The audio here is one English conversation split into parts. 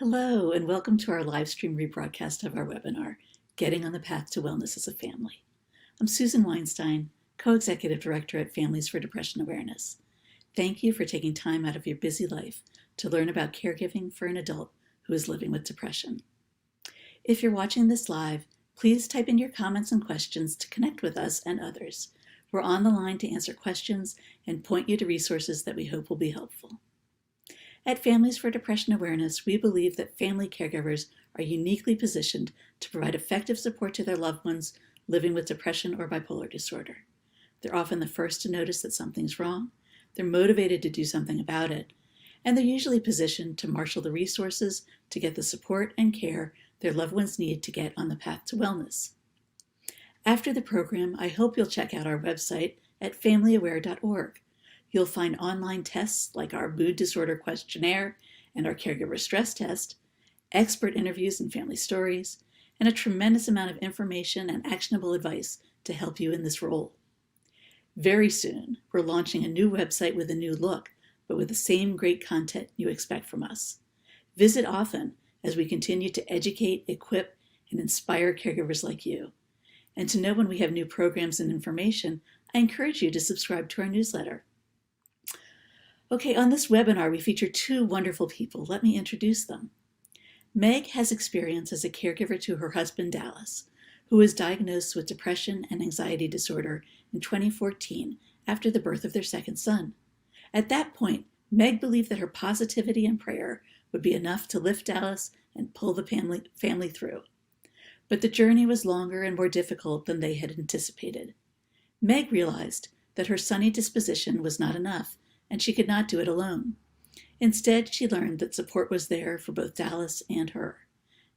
Hello, and welcome to our live stream rebroadcast of our webinar, Getting on the Path to Wellness as a Family. I'm Susan Weinstein, Co-Executive Director at Families for Depression Awareness. Thank you for taking time out of your busy life to learn about caregiving for an adult who is living with depression. If you're watching this live, please type in your comments and questions to connect with us and others. We're on the line to answer questions and point you to resources that we hope will be helpful. At Families for Depression Awareness, we believe that family caregivers are uniquely positioned to provide effective support to their loved ones living with depression or bipolar disorder. They're often the first to notice that something's wrong, they're motivated to do something about it, and they're usually positioned to marshal the resources to get the support and care their loved ones need to get on the path to wellness. After the program, I hope you'll check out our website at familyaware.org. You'll find online tests like our mood disorder questionnaire and our caregiver stress test, expert interviews and family stories, and a tremendous amount of information and actionable advice to help you in this role. Very soon, we're launching a new website with a new look, but with the same great content you expect from us. Visit often as we continue to educate, equip, and inspire caregivers like you. And to know when we have new programs and information, I encourage you to subscribe to our newsletter. Okay, on this webinar, we feature two wonderful people. Let me introduce them. Meg has experience as a caregiver to her husband, Dallas, who was diagnosed with depression and anxiety disorder in 2014 after the birth of their second son. At that point, Meg believed that her positivity and prayer would be enough to lift Dallas and pull the family through. But the journey was longer and more difficult than they had anticipated. Meg realized that her sunny disposition was not enough, and she could not do it alone. Instead, she learned that support was there for both Dallas and her.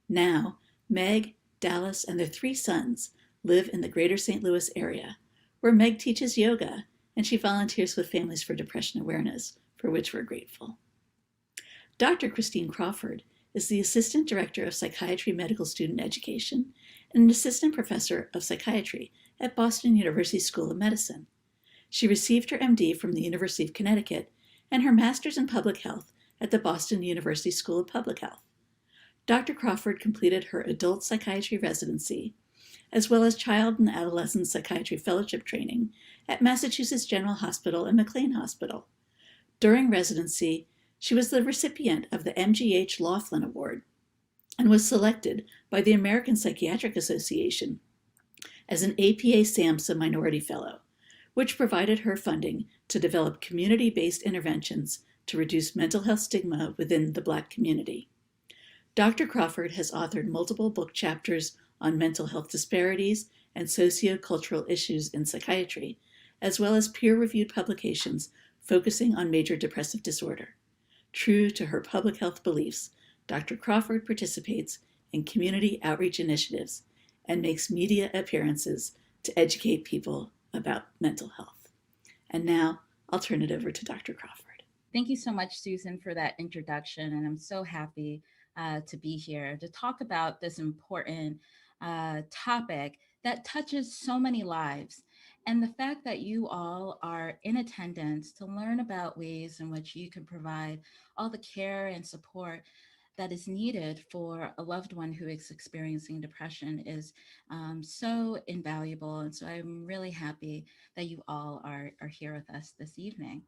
Now, Meg, Dallas, and their three sons live in the greater St. Louis area, where Meg teaches yoga, and she volunteers with Families for Depression Awareness, for which we're grateful. Dr. Christine Crawford is the Assistant Director of Psychiatry Medical Student Education and an Assistant Professor of Psychiatry at Boston University School of Medicine. She received her MD from the University of Connecticut and her Master's in Public Health at the Boston University School of Public Health. Dr. Crawford completed her adult psychiatry residency, as well as child and adolescent psychiatry fellowship training at Massachusetts General Hospital and McLean Hospital. During residency, she was the recipient of the MGH Laughlin Award and was selected by the American Psychiatric Association as an APA SAMHSA Minority Fellow, which provided her funding to develop community-based interventions to reduce mental health stigma within the Black community. Dr. Crawford has authored multiple book chapters on mental health disparities and sociocultural issues in psychiatry, as well as peer-reviewed publications focusing on major depressive disorder. True to her public health beliefs, Dr. Crawford participates in community outreach initiatives and makes media appearances to educate people about mental health. And now I'll turn it over to Dr. Crawford. Thank you so much, Susan, for that introduction. And I'm so happy to be here to talk about this important topic that touches so many lives. And the fact that you all are in attendance to learn about ways in which you can provide all the care and support that is needed for a loved one who is experiencing depression is so invaluable. And so I'm really happy that you all are here with us this evening.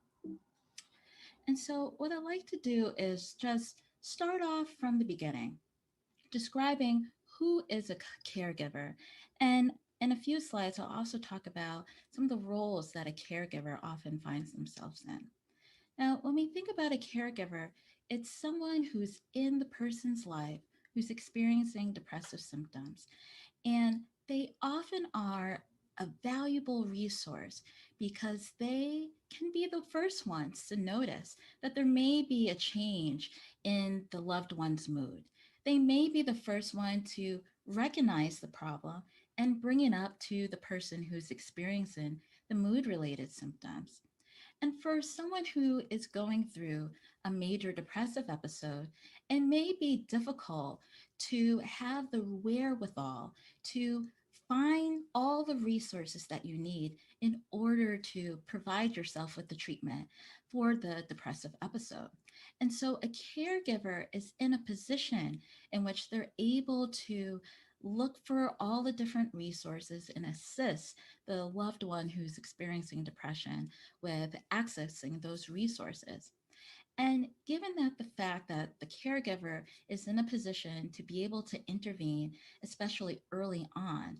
And so what I'd like to do is just start off from the beginning, describing who is a caregiver. And in a few slides, I'll also talk about some of the roles that a caregiver often finds themselves in. Now, when we think about a caregiver, it's someone who's in the person's life who's experiencing depressive symptoms. And they often are a valuable resource because they can be the first ones to notice that there may be a change in the loved one's mood. They may be the first one to recognize the problem and bring it up to the person who's experiencing the mood related symptoms. And for someone who is going through a major depressive episode, it may be difficult to have the wherewithal to find all the resources that you need in order to provide yourself with the treatment for the depressive episode. And so a caregiver is in a position in which they're able to look for all the different resources and assist the loved one who's experiencing depression with accessing those resources. And given that the fact that the caregiver is in a position to be able to intervene, especially early on,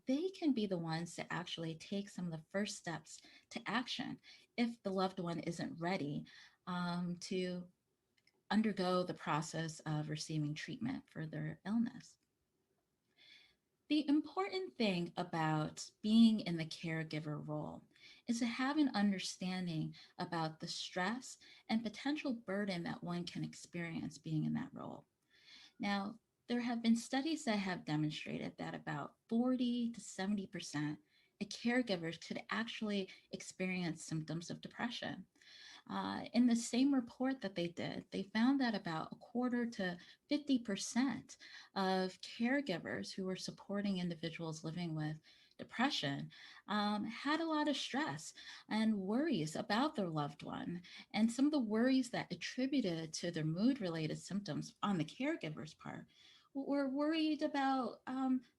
they can be the ones to actually take some of the first steps to action if the loved one isn't ready to undergo the process of receiving treatment for their illness. The important thing about being in the caregiver role is to have an understanding about the stress and potential burden that one can experience being in that role. Now, there have been studies that have demonstrated that about 40 to 70% of caregivers could actually experience symptoms of depression. In the same report that they did, they found that about a quarter to 50% of caregivers who were supporting individuals living with depression had a lot of stress and worries about their loved one. And some of the worries that attributed to their mood related symptoms on the caregiver's part were worried about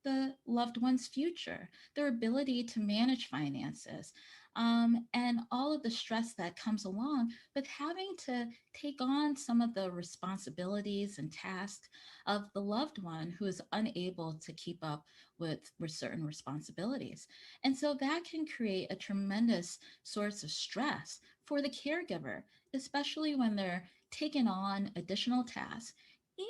the loved one's future, their ability to manage finances, and all of the stress that comes along with having to take on some of the responsibilities and tasks of the loved one who is unable to keep up with certain responsibilities. And so that can create a tremendous source of stress for the caregiver, especially when they're taking on additional tasks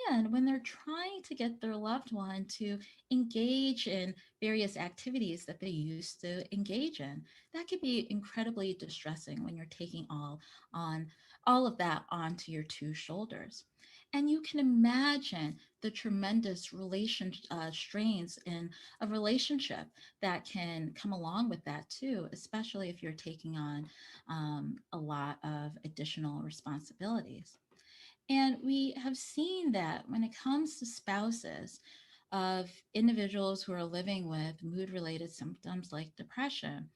and when they're trying to get their loved one to engage in various activities that they used to engage in. That could be incredibly distressing when you're taking on all of that onto your two shoulders. And you can imagine the tremendous relation strains in a relationship that can come along with that too, especially if you're taking on a lot of additional responsibilities. And we have seen that when it comes to spouses of individuals who are living with mood related symptoms like depression,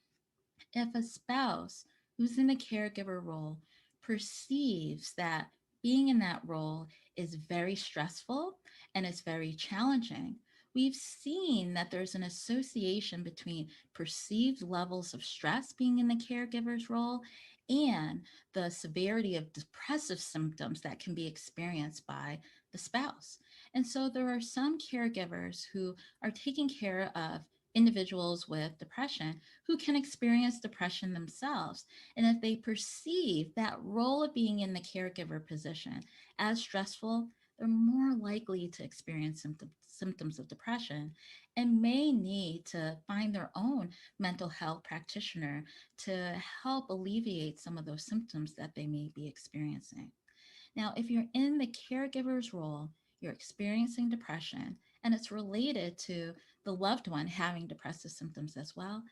if a spouse who's in a caregiver role perceives that being in that role is very stressful and it's very challenging, we've seen that there's an association between perceived levels of stress being in the caregiver's role and the severity of depressive symptoms that can be experienced by the spouse. And so there are some caregivers who are taking care of individuals with depression who can experience depression themselves. And if they perceive that role of being in the caregiver position as stressful, they're more likely to experience symptoms of depression and may need to find their own mental health practitioner to help alleviate some of those symptoms that they may be experiencing. Now, if you're in the caregiver's role, you're experiencing depression, and it's related to the loved one having depressive symptoms as well,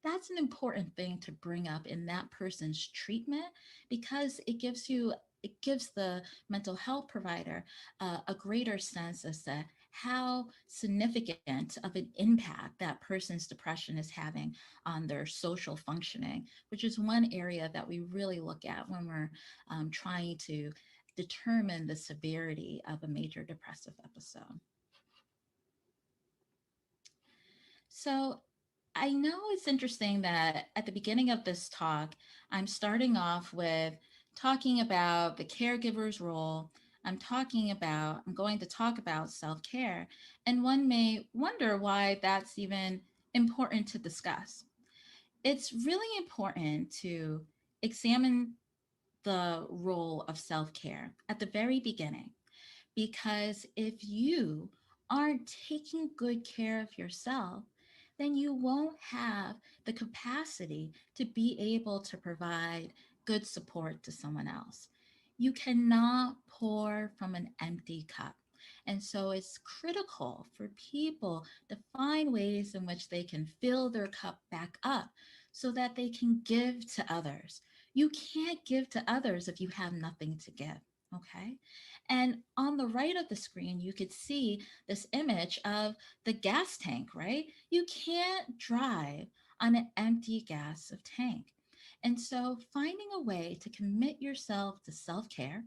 that's an important thing to bring up in that person's treatment because it gives the mental health provider a greater sense as to how significant of an impact that person's depression is having on their social functioning, which is one area that we really look at when we're trying to determine the severity of a major depressive episode. So I know it's interesting that at the beginning of this talk, I'm starting off with talking about the caregiver's role. I'm going to talk about self care. And one may wonder why that's even important to discuss. It's really important to examine the role of self care at the very beginning because if you aren't taking good care of yourself, then you won't have the capacity to be able to provide good support to someone else. You cannot pour from an empty cup. And so it's critical for people to find ways in which they can fill their cup back up so that they can give to others. You can't give to others if you have nothing to give. Okay. And on the right of the screen, you could see this image of the gas tank, right? You can't drive on an empty gas of tank. And so finding a way to commit yourself to self care,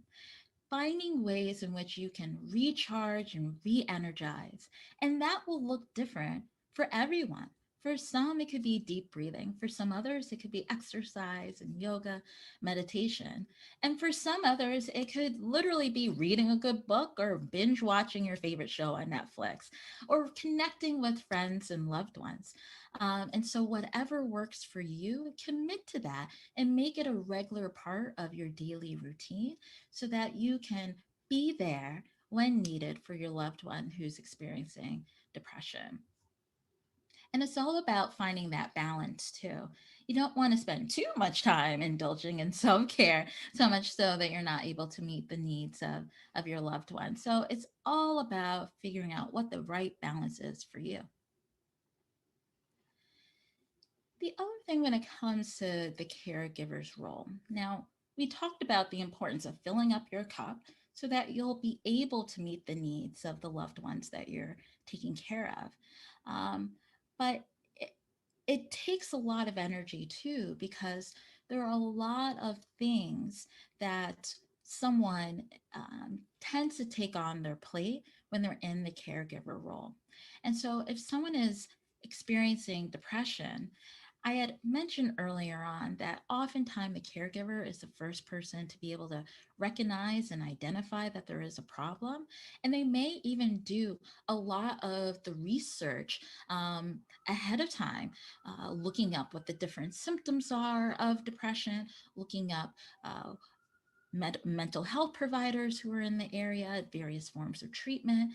finding ways in which you can recharge and re energize. And that will look different for everyone. For some, it could be deep breathing. For some others, it could be exercise and yoga, meditation. And for some others, it could literally be reading a good book or binge watching your favorite show on Netflix or connecting with friends and loved ones. And so, whatever works for you, commit to that and make it a regular part of your daily routine so that you can be there when needed for your loved one who's experiencing depression. And it's all about finding that balance too. You don't want to spend too much time indulging in self care, so much so that you're not able to meet the needs of your loved one. So it's all about figuring out what the right balance is for you. The other thing when it comes to the caregiver's role, now we talked about the importance of filling up your cup so that you'll be able to meet the needs of the loved ones that you're taking care of. Um, but it, it takes a lot of energy too, because there are a lot of things that someone tends to take on their plate when they're in the caregiver role. And so if someone is experiencing depression, I had mentioned earlier on that oftentimes the caregiver is the first person to be able to recognize and identify that there is a problem. And they may even do a lot of the research ahead of time, looking up what the different symptoms are of depression, looking up uh, mental health providers who are in the area, various forms of treatment.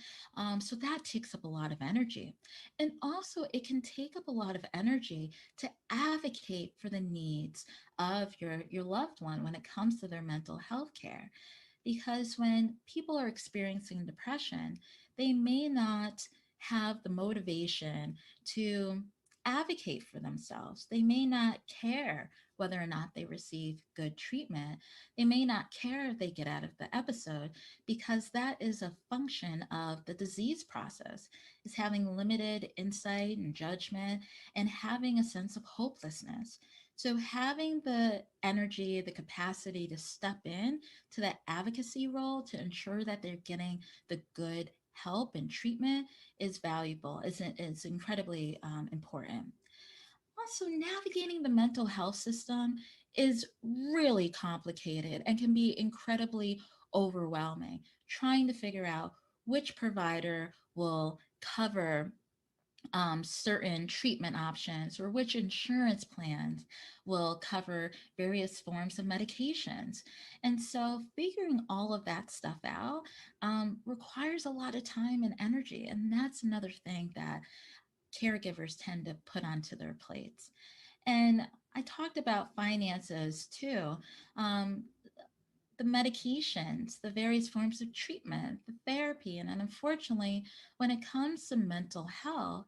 So that takes up a lot of energy. And also, it can take up a lot of energy to advocate for the needs of your loved one when it comes to their mental health care. Because when people are experiencing depression, they may not have the motivation to advocate for themselves. They may not care whether or not they receive good treatment. They may not care if they get out of the episode because that is a function of the disease process, is having limited insight and judgment and having a sense of hopelessness. So having the energy, the capacity to step in to that advocacy role to ensure that they're getting the good help and treatment is valuable, is incredibly important. Also, navigating the mental health system is really complicated and can be incredibly overwhelming. Trying to figure out which provider will cover certain treatment options or which insurance plans will cover various forms of medications. And so, figuring all of that stuff out requires a lot of time and energy. And that's another thing that caregivers tend to put onto their plates. And I talked about finances too. Um, the medications, the various forms of treatment, the therapy. And then unfortunately, when it comes to mental health,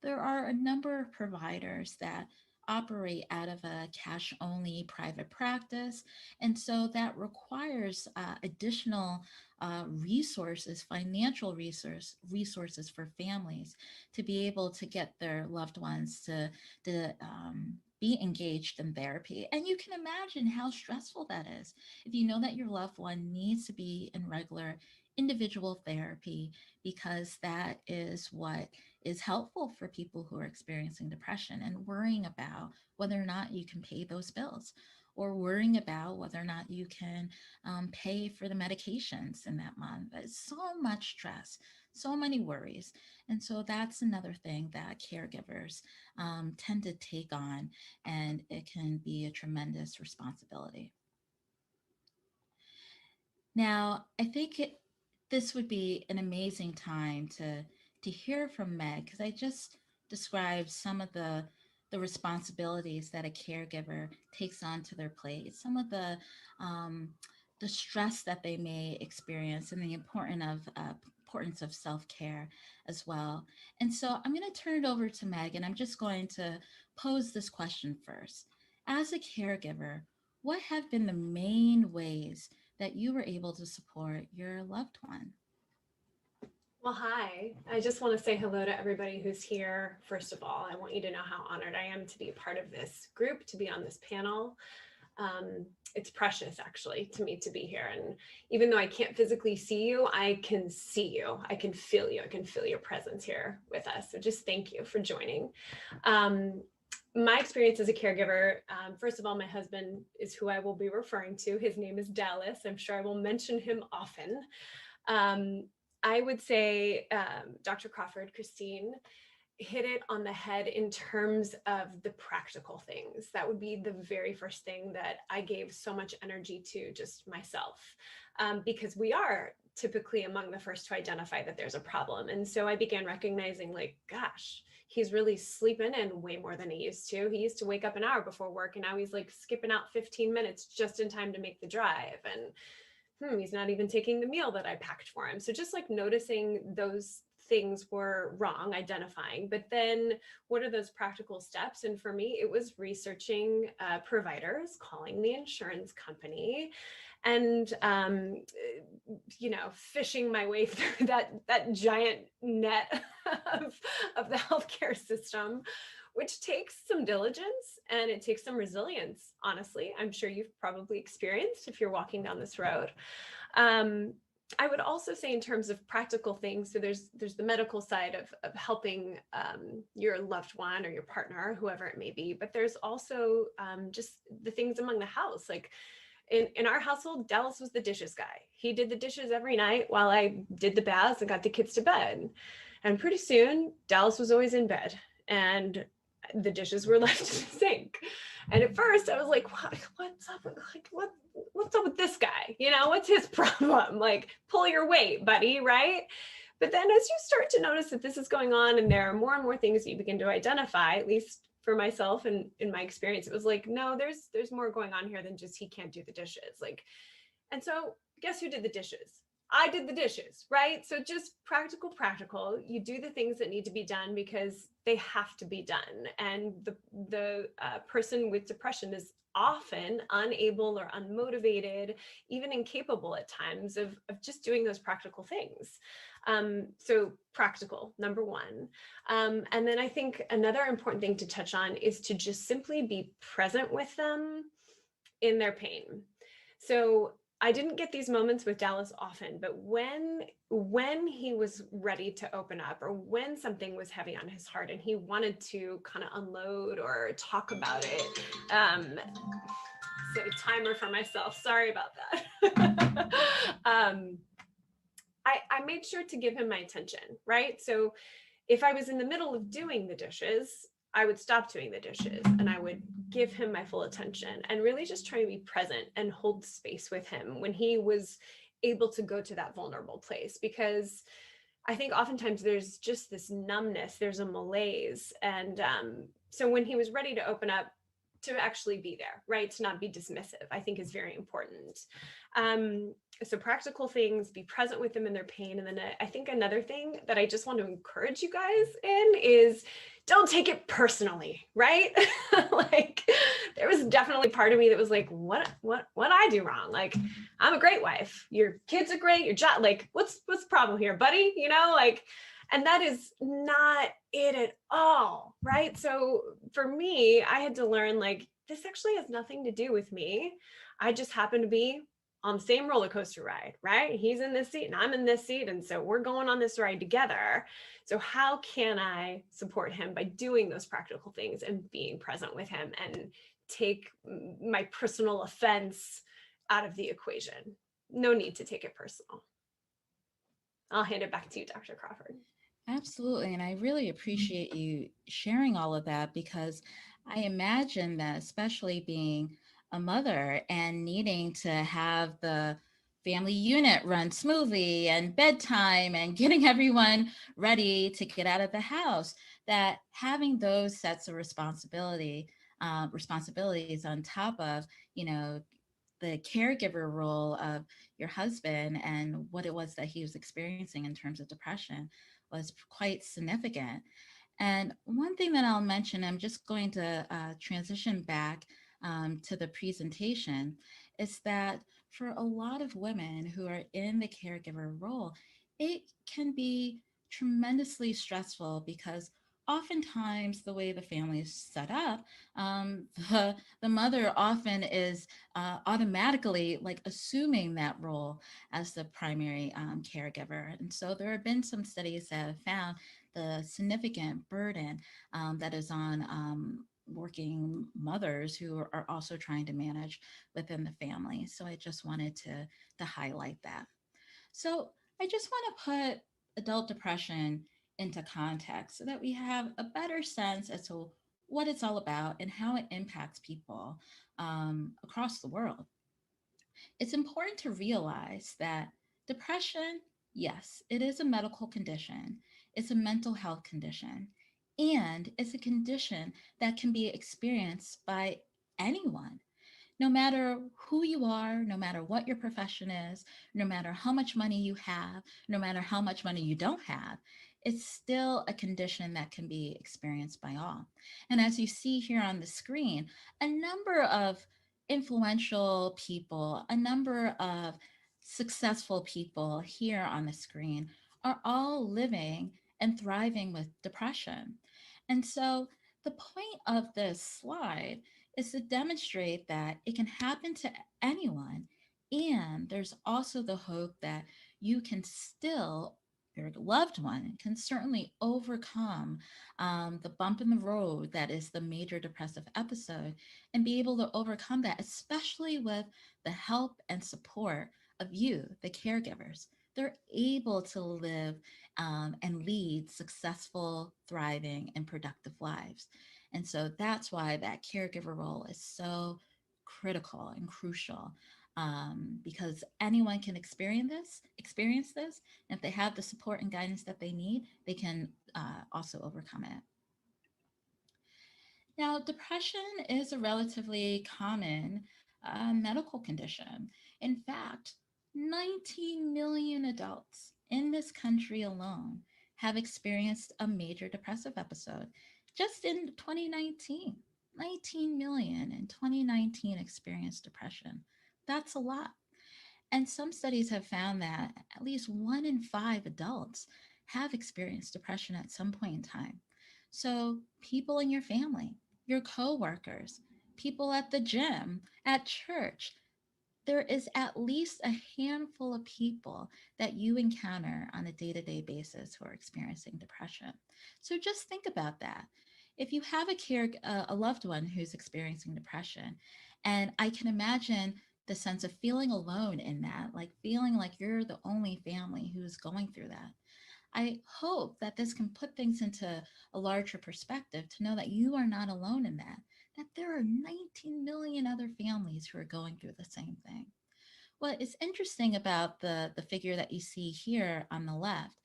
there are a number of providers that operate out of a cash only private practice. And so that requires additional resources, financial resources for families to be able to get their loved ones to be engaged in therapy. And you can imagine how stressful that is if you know that your loved one needs to be in regular individual therapy because that is what is helpful for people who are experiencing depression and worrying about whether or not you can pay those bills or worrying about whether or not you can pay for the medications in that month. It's so much stress, so many worries. And so that's another thing that caregivers tend to take on, and it can be a tremendous responsibility. Now, I think this would be an amazing time to hear from Meg because I just described some of the responsibilities that a caregiver takes onto their plate, some of um, the stress that they may experience, and the importance of self care as well. And so I'm going to turn it over to Meg, and I'm just going to pose this question first. As a caregiver, what have been the main ways that you were able to support your loved one? Well, hi. I just want to say hello to everybody who's here. First of all, I want you to know how honored I am to be a part of this group, to be on this panel. It's precious, actually, to me to be here. And even though I can't physically see you, I can see you. I can feel you. I can feel your presence here with us. So just thank you for joining. Um, my experience as a caregiver, first of all, my husband is who I will be referring to. His name is Dallas. I'm sure I will mention him often. Um, I would say Dr. Crawford, Christine, hit it on the head in terms of the practical things. That would be the very first thing that I gave so much energy to just myself, because we are typically among the first to identify that there's a problem. And so I began recognizing, like, gosh, he's really sleeping in way more than he used to. He used to wake up an hour before work, and now he's like skipping out 15 minutes just in time to make the drive. And he's not even taking the meal that I packed for him. So just like noticing those things were wrong, identifying, but then what are those practical steps? And for me, it was researching providers, calling the insurance company, and fishing my way through that giant net of the healthcare system, which takes some diligence and it takes some resilience. Honestly, I'm sure you've probably experienced if you're walking down this road. I would also say, in terms of practical things, so there's the medical side of helping your loved one or your partner, whoever it may be, but there's also just the things among the house. Like in our household, Dallas was the dishes guy. He did the dishes every night while I did the baths and got the kids to bed. And pretty soon, Dallas was always in bed and the dishes were left in the sink. And at first, I was like, what's up? Like, what's up with this guy? What's his problem? Like, pull your weight, buddy, right? But then as you start to notice that this is going on and there are more and more things that you begin to identify, at least for myself and in my experience, it was like, no, there's more going on here than just he can't do the dishes. Like, and so guess who did the dishes? I did the dishes, right? So just practical. You do the things that need to be done because they have to be done. And the person with depression is often unable or unmotivated, even incapable at times of just doing those practical things. So practical, number one. And then I think another important thing to touch on is to just simply be present with them in their pain. So I didn't get these moments with Dallas often, but when he was ready to open up, or when something was heavy on his heart and he wanted to kind of unload or talk about it, set a timer for myself. Sorry about that. I made sure to give him my attention, right? So if I was in the middle of doing the dishes, I would stop doing the dishes and I would give him my full attention and really just try to be present and hold space with him when he was able to go to that vulnerable place. Because I think oftentimes there's just this numbness, there's a malaise. And so when he was ready to open up, to actually be there, right? To not be dismissive, I think is very important. So practical things, be present with them in their pain. And then I think another thing that I just want to encourage you guys in is don't take it personally, right? Like there was definitely part of me that was like, what I do wrong? Like, I'm a great wife. Your kids are great. Your job, like, what's the problem here, buddy? Like, and that is not it at all, right? So for me, I had to learn, like, this actually has nothing to do with me. I just happen to be on the same roller coaster ride, right? He's in this seat and I'm in this seat. And so we're going on this ride together. So how can I support him by doing those practical things and being present with him and take my personal offense out of the equation? No need to take it personal. I'll hand it back to you, Dr. Crawford. Absolutely. And I really appreciate you sharing all of that, because I imagine that, especially being a mother and needing to have the family unit run smoothly and bedtime and getting everyone ready to get out of the house, that having those sets of responsibilities on top of, the caregiver role of your husband and what it was that he was experiencing in terms of depression was quite significant. And one thing that I'll mention, I'm just going to transition back to the presentation, is that for a lot of women who are in the caregiver role, it can be tremendously stressful because oftentimes the way the family is set up, the mother often is automatically like assuming that role as the primary caregiver. And so there have been some studies that have found the significant burden that is on working mothers who are also trying to manage within the family. So I just wanted to highlight that. So I just want to put adult depression into context so that we have a better sense as to what it's all about and how it impacts people across the world. It's important to realize that depression, yes, it is a medical condition, it's a mental health condition, and it's a condition that can be experienced by anyone, no matter who you are, no matter what your profession is, no matter how much money you have, no matter how much money you don't have, it's still a condition that can be experienced by all. And as you see here on the screen, a number of influential people, a number of successful people here on the screen are all living and thriving with depression. And so the point of this slide is to demonstrate that it can happen to anyone. And there's also the hope that you can still, your loved one can certainly overcome the bump in the road that is the major depressive episode and be able to overcome that, especially with the help and support of you, the caregivers. They're able to live and lead successful, thriving, and productive lives. And so that's why that caregiver role is so critical and crucial, because anyone can experience this. And if they have the support and guidance that they need, they can also overcome it. Now, depression is a relatively common medical condition. In fact, 19 million adults in this country alone have experienced a major depressive episode just in 2019. 19 million in 2019 experienced depression. That's a lot. And some studies have found that at least 1 in 5 adults have experienced depression at some point in time. So, people in your family, your coworkers, people at the gym, at church, there is at least a handful of people that you encounter on a day-to-day basis who are experiencing depression. So just think about that. If you have a loved one who's experiencing depression, and I can imagine the sense of feeling alone in that, like feeling like you're the only family who's going through that. I hope that this can put things into a larger perspective to know that you are not alone in that there are 19 million other families who are going through the same thing. What is interesting about the figure that you see here on the left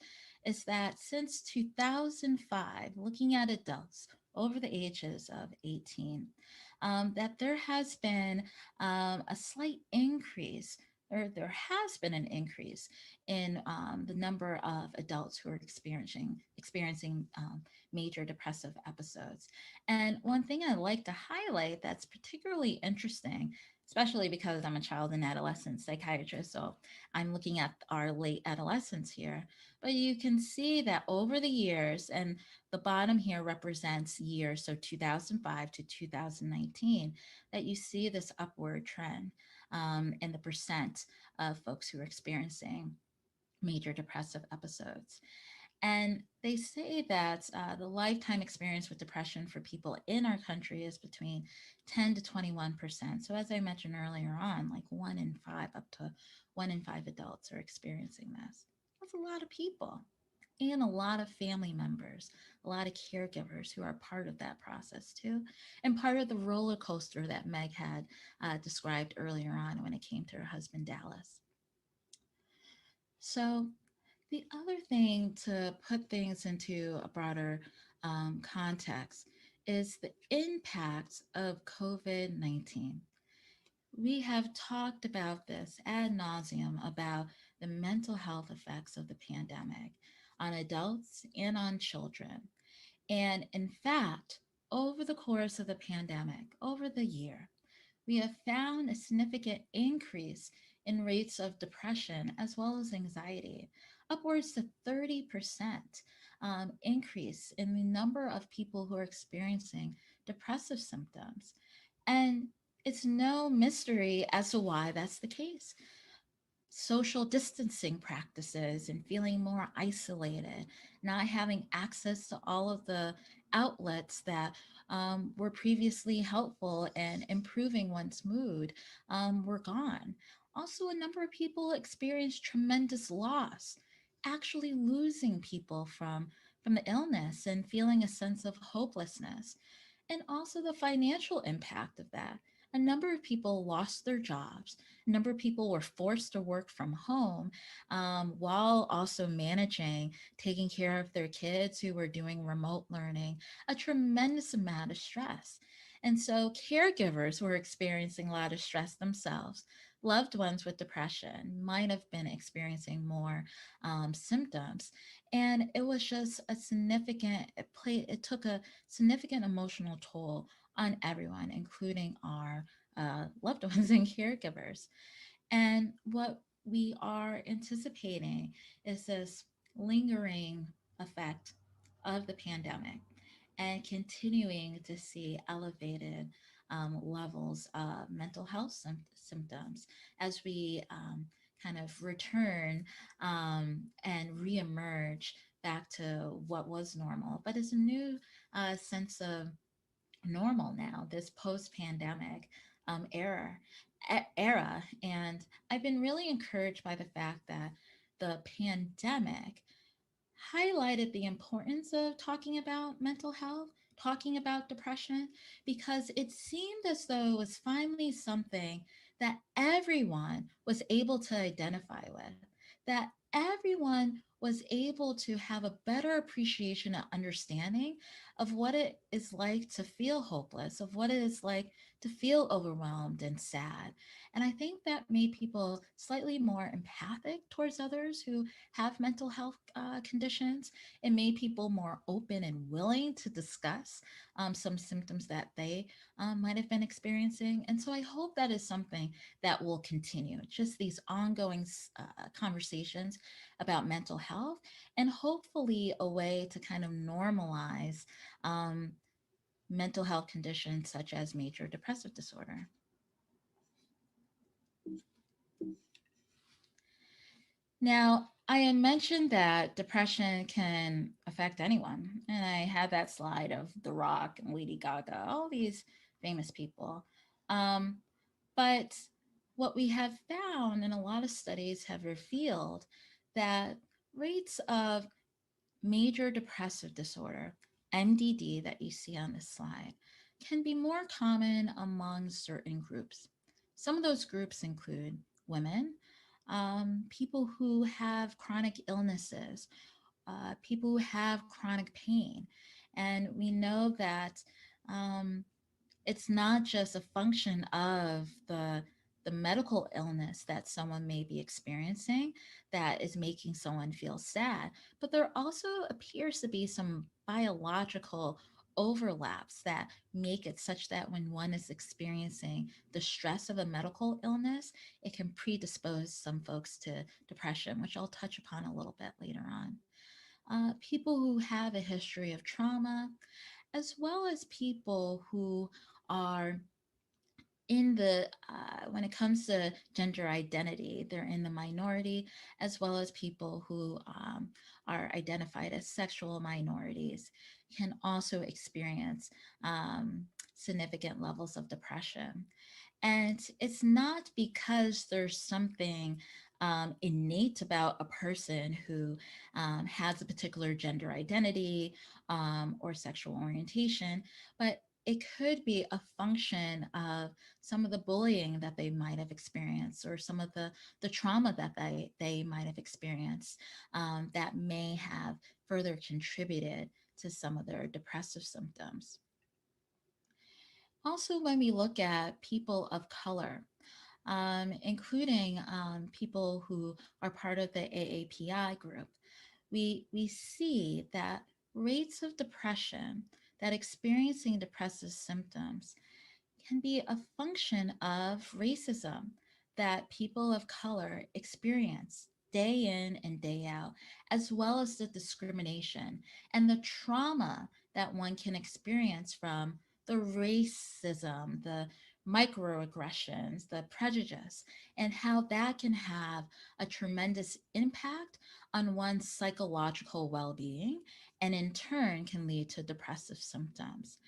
is that since 2005, looking at adults over the ages of 18, that there has been a slight increase, or there has been an increase in the number of adults who are experiencing major depressive episodes. And one thing I'd like to highlight that's particularly interesting, especially because I'm a child and adolescent psychiatrist, so I'm looking at our late adolescents here. But you can see that over the years, and the bottom here represents years, so 2005 to 2019, that you see this upward trend in the percent of folks who are experiencing major depressive episodes. And they say that the lifetime experience with depression for people in our country is between 10 to 21%. So, as I mentioned earlier on, like 1 in 5, up to 1 in 5 adults are experiencing this. That's a lot of people and a lot of family members, a lot of caregivers who are part of that process too, and part of the roller coaster that Meg had described earlier on when it came to her husband, Dallas. So, the other thing to put things into a broader context is the impact of COVID 19. We have talked about this ad nauseum about the mental health effects of the pandemic on adults and on children. And in fact, over the course of the pandemic, over the year, we have found a significant increase in rates of depression as well as anxiety, upwards to 30% increase in the number of people who are experiencing depressive symptoms. And it's no mystery as to why that's the case. Social distancing practices and feeling more isolated, not having access to all of the outlets that were previously helpful and improving one's mood were gone. Also, a number of people experienced tremendous loss, actually losing people from the illness and feeling a sense of hopelessness, and also the financial impact of that. A number of people lost their jobs. A number of people were forced to work from home while also managing, taking care of their kids who were doing remote learning, a tremendous amount of stress. And so, caregivers were experiencing a lot of stress themselves. Loved ones with depression might have been experiencing more symptoms. And it was just a significant, it took a significant emotional toll on everyone, including our loved ones and caregivers. And what we are anticipating is this lingering effect of the pandemic and continuing to see elevated levels of mental health symptoms as we kind of return and reemerge back to what was normal. But it's a new sense of normal now, this post-pandemic era. Era, and I've been really encouraged by the fact that the pandemic highlighted the importance of talking about mental health, talking about depression, because it seemed as though it was finally something that everyone was able to identify with, that everyone was able to have a better appreciation and understanding of what it is like to feel hopeless, of what it is like to feel overwhelmed and sad. And I think that made people slightly more empathic towards others who have mental health conditions. It made people more open and willing to discuss some symptoms that they might have been experiencing. And so I hope that is something that will continue, just these ongoing conversations about mental health, and hopefully a way to kind of normalize um, mental health conditions such as major depressive disorder. Now, I had mentioned that depression can affect anyone, and I had that slide of The Rock and Lady Gaga, all these famous people. Um, but what we have found, and a lot of studies have revealed, that rates of major depressive disorder, MDD, that you see on this slide, can be more common among certain groups. Some of those groups include women, people who have chronic illnesses, people who have chronic pain. And we know that um, it's not just a function of the medical illness that someone may be experiencing that is making someone feel sad, but there also appears to be some biological overlaps that make it such that when one is experiencing the stress of a medical illness, it can predispose some folks to depression, which I'll touch upon a little bit later on. People who have a history of trauma, as well as people who are in the when it comes to gender identity, they're in the minority, as well as people who are identified as sexual minorities, can also experience significant levels of depression. And it's not because there's something innate about a person who has a particular gender identity or sexual orientation, but it could be a function of some of the bullying that they might have experienced, or some of the trauma that they might have experienced that may have further contributed to some of their depressive symptoms. Also, when we look at people of color, including people who are part of the AAPI group, we see that rates of depression, that experiencing depressive symptoms, can be a function of racism that people of color experience day in and day out, as well as the discrimination and the trauma that one can experience from the racism, the microaggressions, the prejudice, and how that can have a tremendous impact on one's psychological well being and in turn can lead to depressive symptoms.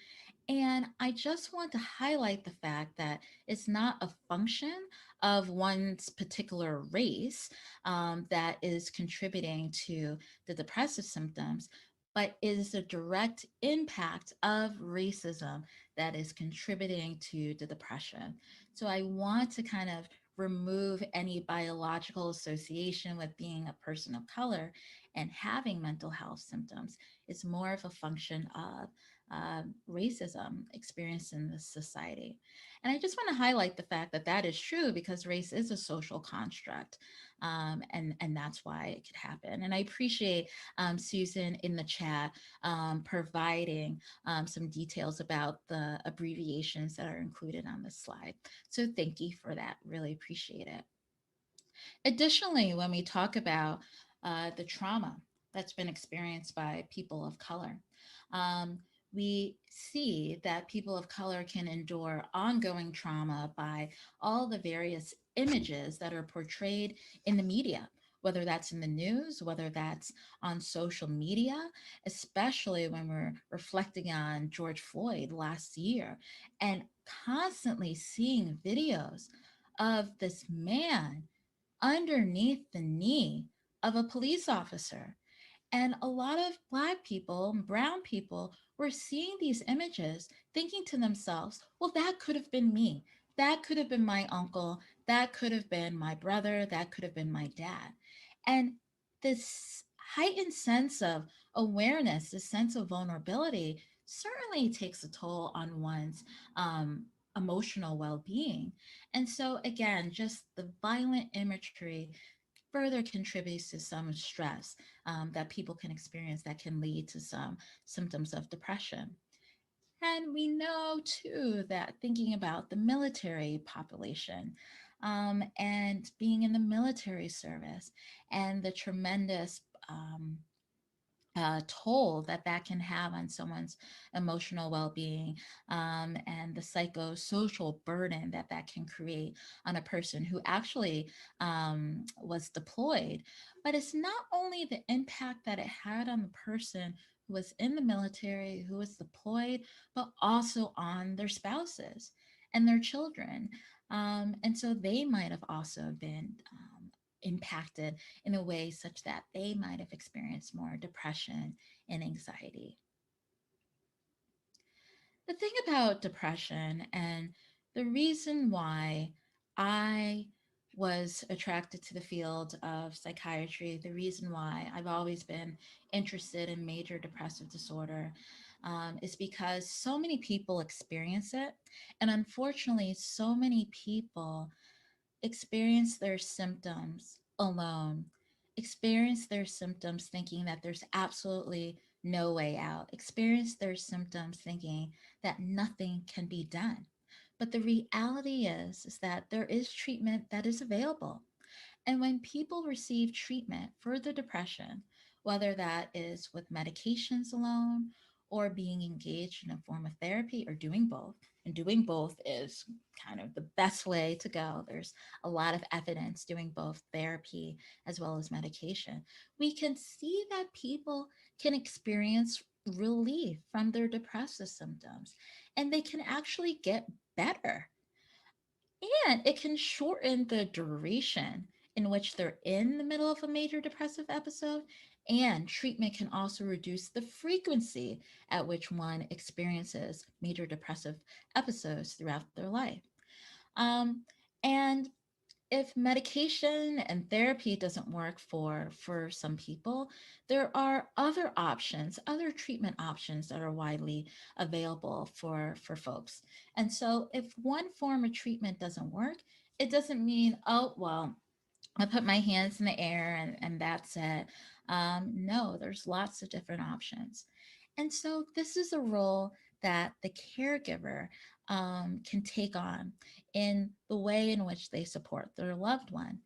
And I just want to highlight the fact that it's not a function of one's particular race that is contributing to the depressive symptoms, but is a direct impact of racism that is contributing to the depression. So I want to kind of remove any biological association with being a person of color and having mental health symptoms. It's more of a function of racism experienced in this society. And I just want to highlight the fact that that is true because race is a social construct. And that's why it could happen. And I appreciate Susan in the chat providing some details about the abbreviations that are included on this slide. So thank you for that. Really appreciate it. Additionally, when we talk about the trauma that's been experienced by people of color, um, we see that people of color can endure ongoing trauma by all the various images that are portrayed in the media, whether that's in the news, whether that's on social media, especially when we're reflecting on George Floyd last year and constantly seeing videos of this man underneath the knee of a police officer. And a lot of Black people and brown people were seeing these images, thinking to themselves, well, that could have been me. That could have been my uncle. That could have been my brother. That could have been my dad. And this heightened sense of awareness, this sense of vulnerability, certainly takes a toll on one's emotional well being. And so, again, just the violent imagery further contributes to some stress that people can experience that can lead to some symptoms of depression. And we know too that thinking about the military population and being in the military service and the tremendous toll that that can have on someone's emotional well-being and the psychosocial burden that that can create on a person who actually was deployed. But it's not only the impact that it had on the person who was in the military, who was deployed, but also on their spouses and their children. And so they might have also been impacted in a way such that they might have experienced more depression and anxiety. The thing about depression and the reason why I was attracted to the field of psychiatry, the reason why I've always been interested in major depressive disorder is because so many people experience it. And unfortunately, so many people experience their symptoms alone, experience their symptoms thinking that there's absolutely no way out, experience their symptoms thinking that nothing can be done. But the reality is that there is treatment that is available. And when people receive treatment for the depression, whether that is with medications alone or being engaged in a form of therapy or doing both, and doing both is kind of the best way to go. There's a lot of evidence doing both therapy as well as medication. We can see that people can experience relief from their depressive symptoms and they can actually get better and it can shorten the duration in which they're in the middle of a major depressive episode. And treatment can also reduce the frequency at which one experiences major depressive episodes throughout their life. Um, and if medication and therapy doesn't work for some people, there are other options, other treatment options that are widely available for folks. And so if one form of treatment doesn't work, it doesn't mean, oh well, I put my hands in the air and that's it. No, there's lots of different options. And so this is a role that the caregiver can take on in the way in which they support their loved one.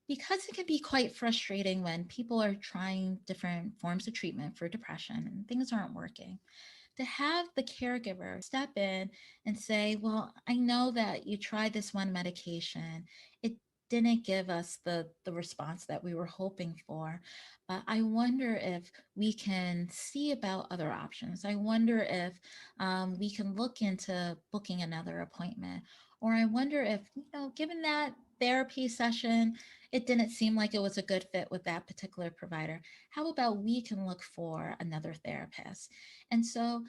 Because it can be quite frustrating when people are trying different forms of treatment for depression and things aren't working, to have the caregiver step in and say, well, I know that you tried this one medication. It didn't give us the response that we were hoping for. But I wonder if we can see about other options. I wonder if we can look into booking another appointment. Or I wonder if, given that therapy session, it didn't seem like it was a good fit with that particular provider. How about we can look for another therapist? And so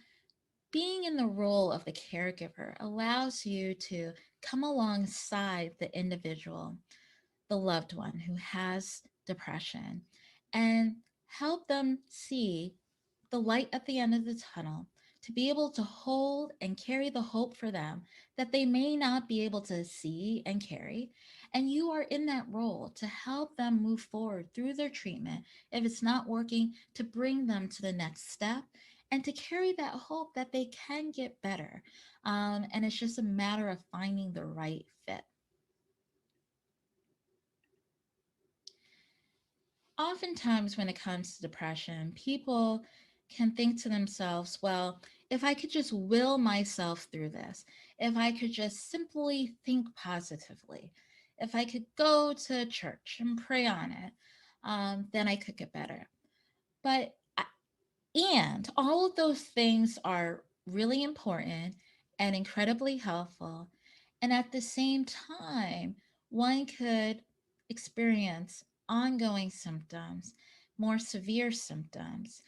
being in the role of the caregiver allows you to come alongside the individual, the loved one who has depression, and help them see the light at the end of the tunnel, to be able to hold and carry the hope for them that they may not be able to see and carry. And you are in that role to help them move forward through their treatment. If it's not working, to bring them to the next step and to carry that hope that they can get better. And it's just a matter of finding the right fit. Oftentimes when it comes to depression, people can think to themselves, well, if I could just will myself through this, if I could just simply think positively, if I could go to church and pray on it, then I could get better. But and all of those things are really important and incredibly helpful. And at the same time, one could experience ongoing symptoms, more severe symptoms,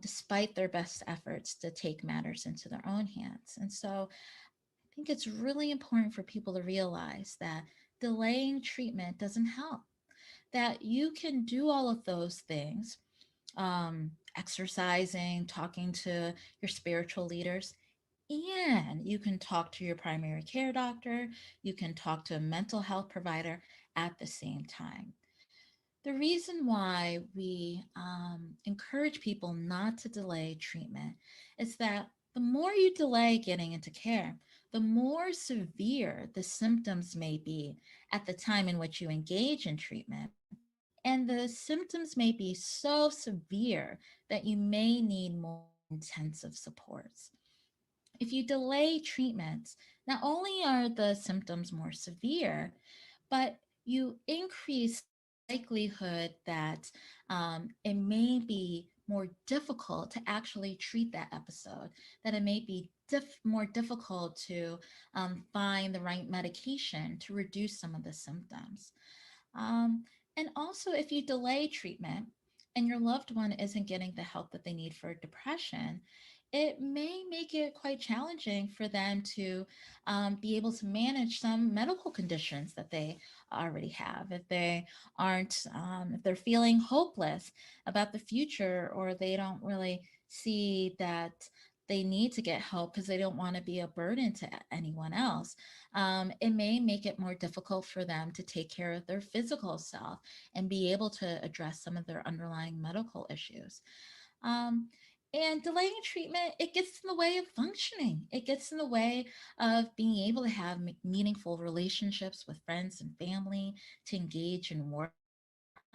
despite their best efforts to take matters into their own hands. And so I think it's really important for people to realize that delaying treatment doesn't help, that you can do all of those things, exercising, talking to your spiritual leaders, and you can talk to your primary care doctor, you can talk to a mental health provider at the same time. The reason why we encourage people not to delay treatment is that the more you delay getting into care, the more severe the symptoms may be at the time in which you engage in treatment. And the symptoms may be so severe that you may need more intensive supports. If you delay treatments, not only are the symptoms more severe, but you increase the likelihood that it may be more difficult to actually treat that episode, that it may be more difficult to find the right medication to reduce some of the symptoms. Um, and also, if you delay treatment and your loved one isn't getting the help that they need for depression, it may make it quite challenging for them to be able to manage some medical conditions that they already have. If they aren't, if they're feeling hopeless about the future, or they don't really see that they need to get help because they don't want to be a burden to anyone else, it may make it more difficult for them to take care of their physical self and be able to address some of their underlying medical issues. Um, and delaying treatment, it gets in the way of functioning. It gets in the way of being able to have meaningful relationships with friends and family, to engage in work,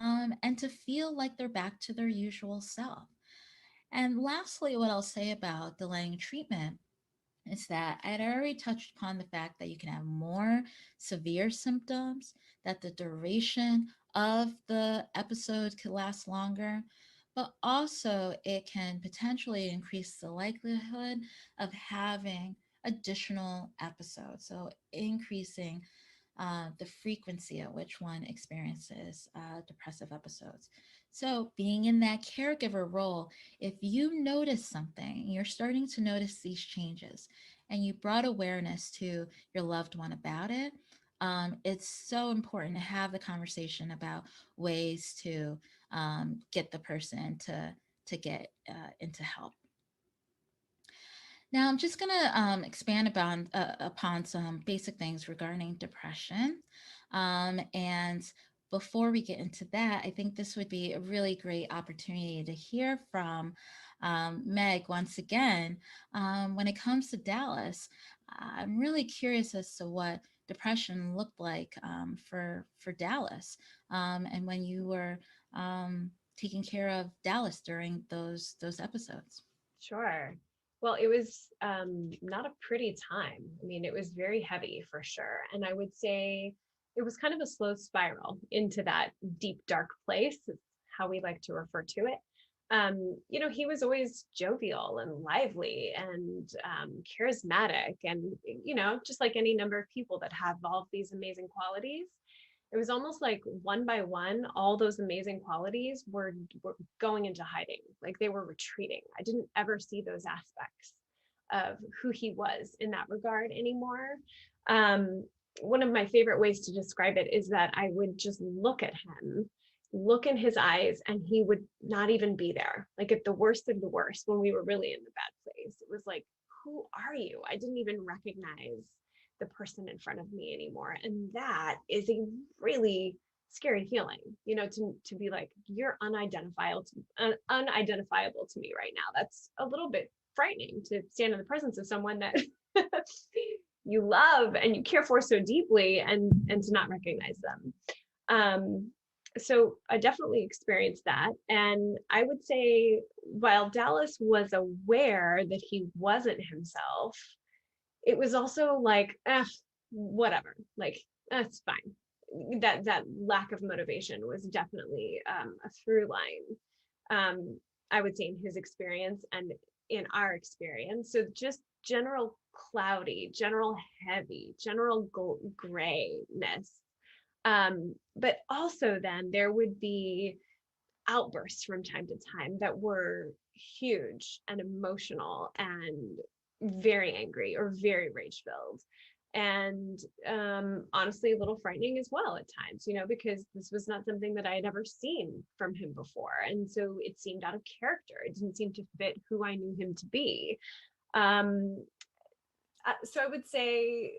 and to feel like they're back to their usual self. And lastly, what I'll say about delaying treatment is that I'd already touched upon the fact that you can have more severe symptoms, that the duration of the episode could last longer, but also it can potentially increase the likelihood of having additional episodes. So increasing the frequency at which one experiences depressive episodes. So, being in that caregiver role, if you notice something, you're starting to notice these changes, and you brought awareness to your loved one about it, it's so important to have the conversation about ways to get the person to get into help. Now, I'm just going to expand upon some basic things regarding depression. And before we get into that, I think this would be a really great opportunity to hear from Meg once again. When it comes to Dallas, I'm really curious as to what depression looked like for Dallas, and when you were taking care of Dallas during those episodes. Sure. Well, it was not a pretty time. I mean, it was very heavy for sure. And I would say it was kind of a slow spiral into that deep, dark place, is how we like to refer to it. He was always jovial and lively and charismatic, and, just like any number of people that have all of these amazing qualities. It was almost like one by one, all those amazing qualities were going into hiding, like they were retreating. I didn't ever see those aspects of who he was in that regard anymore. Um, One of my favorite ways to describe it is that I would just look at him, look in his eyes, and he would not even be there. Like at the worst of the worst, when we were really in the bad place, it was like, who are you? I didn't even recognize the person in front of me anymore. And that is a really scary feeling, to be like, you're unidentifiable to me right now. That's a little bit frightening, to stand in the presence of someone that you love and you care for so deeply, and to not recognize them. So I definitely experienced that. And I would say, while Dallas was aware that he wasn't himself, it was also like, whatever, like, that's fine. That lack of motivation was definitely a through line, I would say, in his experience and in our experience. So just general cloudy, general heavy, general grayness. But also then there would be outbursts from time to time that were huge and emotional and very angry or very rage filled, and honestly a little frightening as well at times, because this was not something that I had ever seen from him before, and so it seemed out of character. It didn't seem to fit who I knew him to be. um, so I would say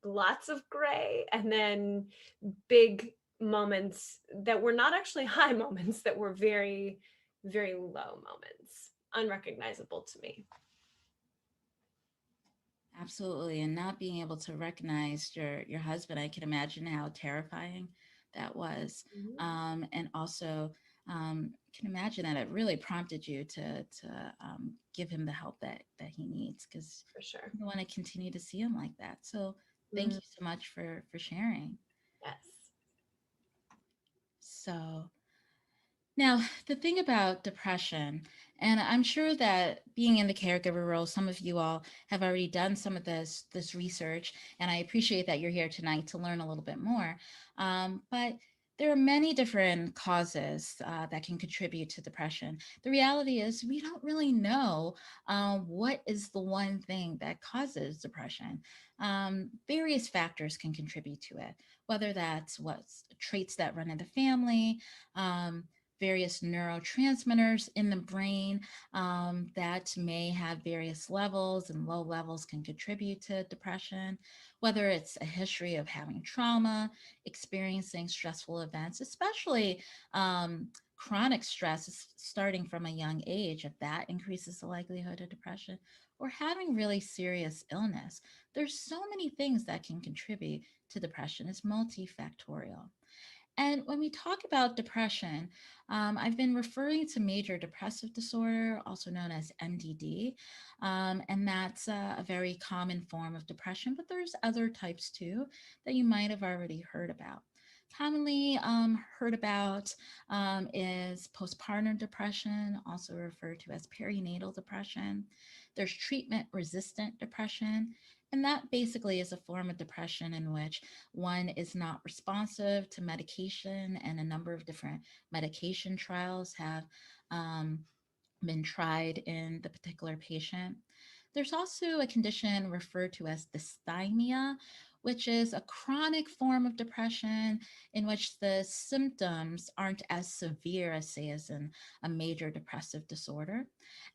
lots of gray, and then big moments that were not actually high moments, that were very, very low moments, unrecognizable to me. Absolutely, and not being able to recognize your husband, I can imagine how terrifying that was, Mhm. and also can imagine that it really prompted you to give him the help that he needs, because For sure. you want to continue to see him like that. So thank Mm, you so much for sharing. yes. So now, the thing about depression, and I'm sure that being in the caregiver role, some of you all have already done some of this research, and I appreciate that you're here tonight to learn a little bit more. But there are many different causes that can contribute to depression. The reality is we don't really know what is the one thing that causes depression. Various factors can contribute to it, whether that's what's traits that run in the family, um, various neurotransmitters in the brain that may have various levels, and low levels can contribute to depression, whether it's a history of having trauma, experiencing stressful events, especially chronic stress starting from a young age, if that increases the likelihood of depression, or having really serious illness. There's so many things that can contribute to depression. It's multifactorial. And when we talk about depression, I've been referring to major depressive disorder, also known as MDD, and that's a very common form of depression, but there's other types too that you might have already heard about. Commonly heard about is postpartum depression, also referred to as perinatal depression. There's treatment resistant depression, and that basically is a form of depression in which one is not responsive to medication, and a number of different medication trials have um, been tried in the particular patient. There's also a condition referred to as dysthymia, which is a chronic form of depression in which the symptoms aren't as severe as, say, as in a major depressive disorder.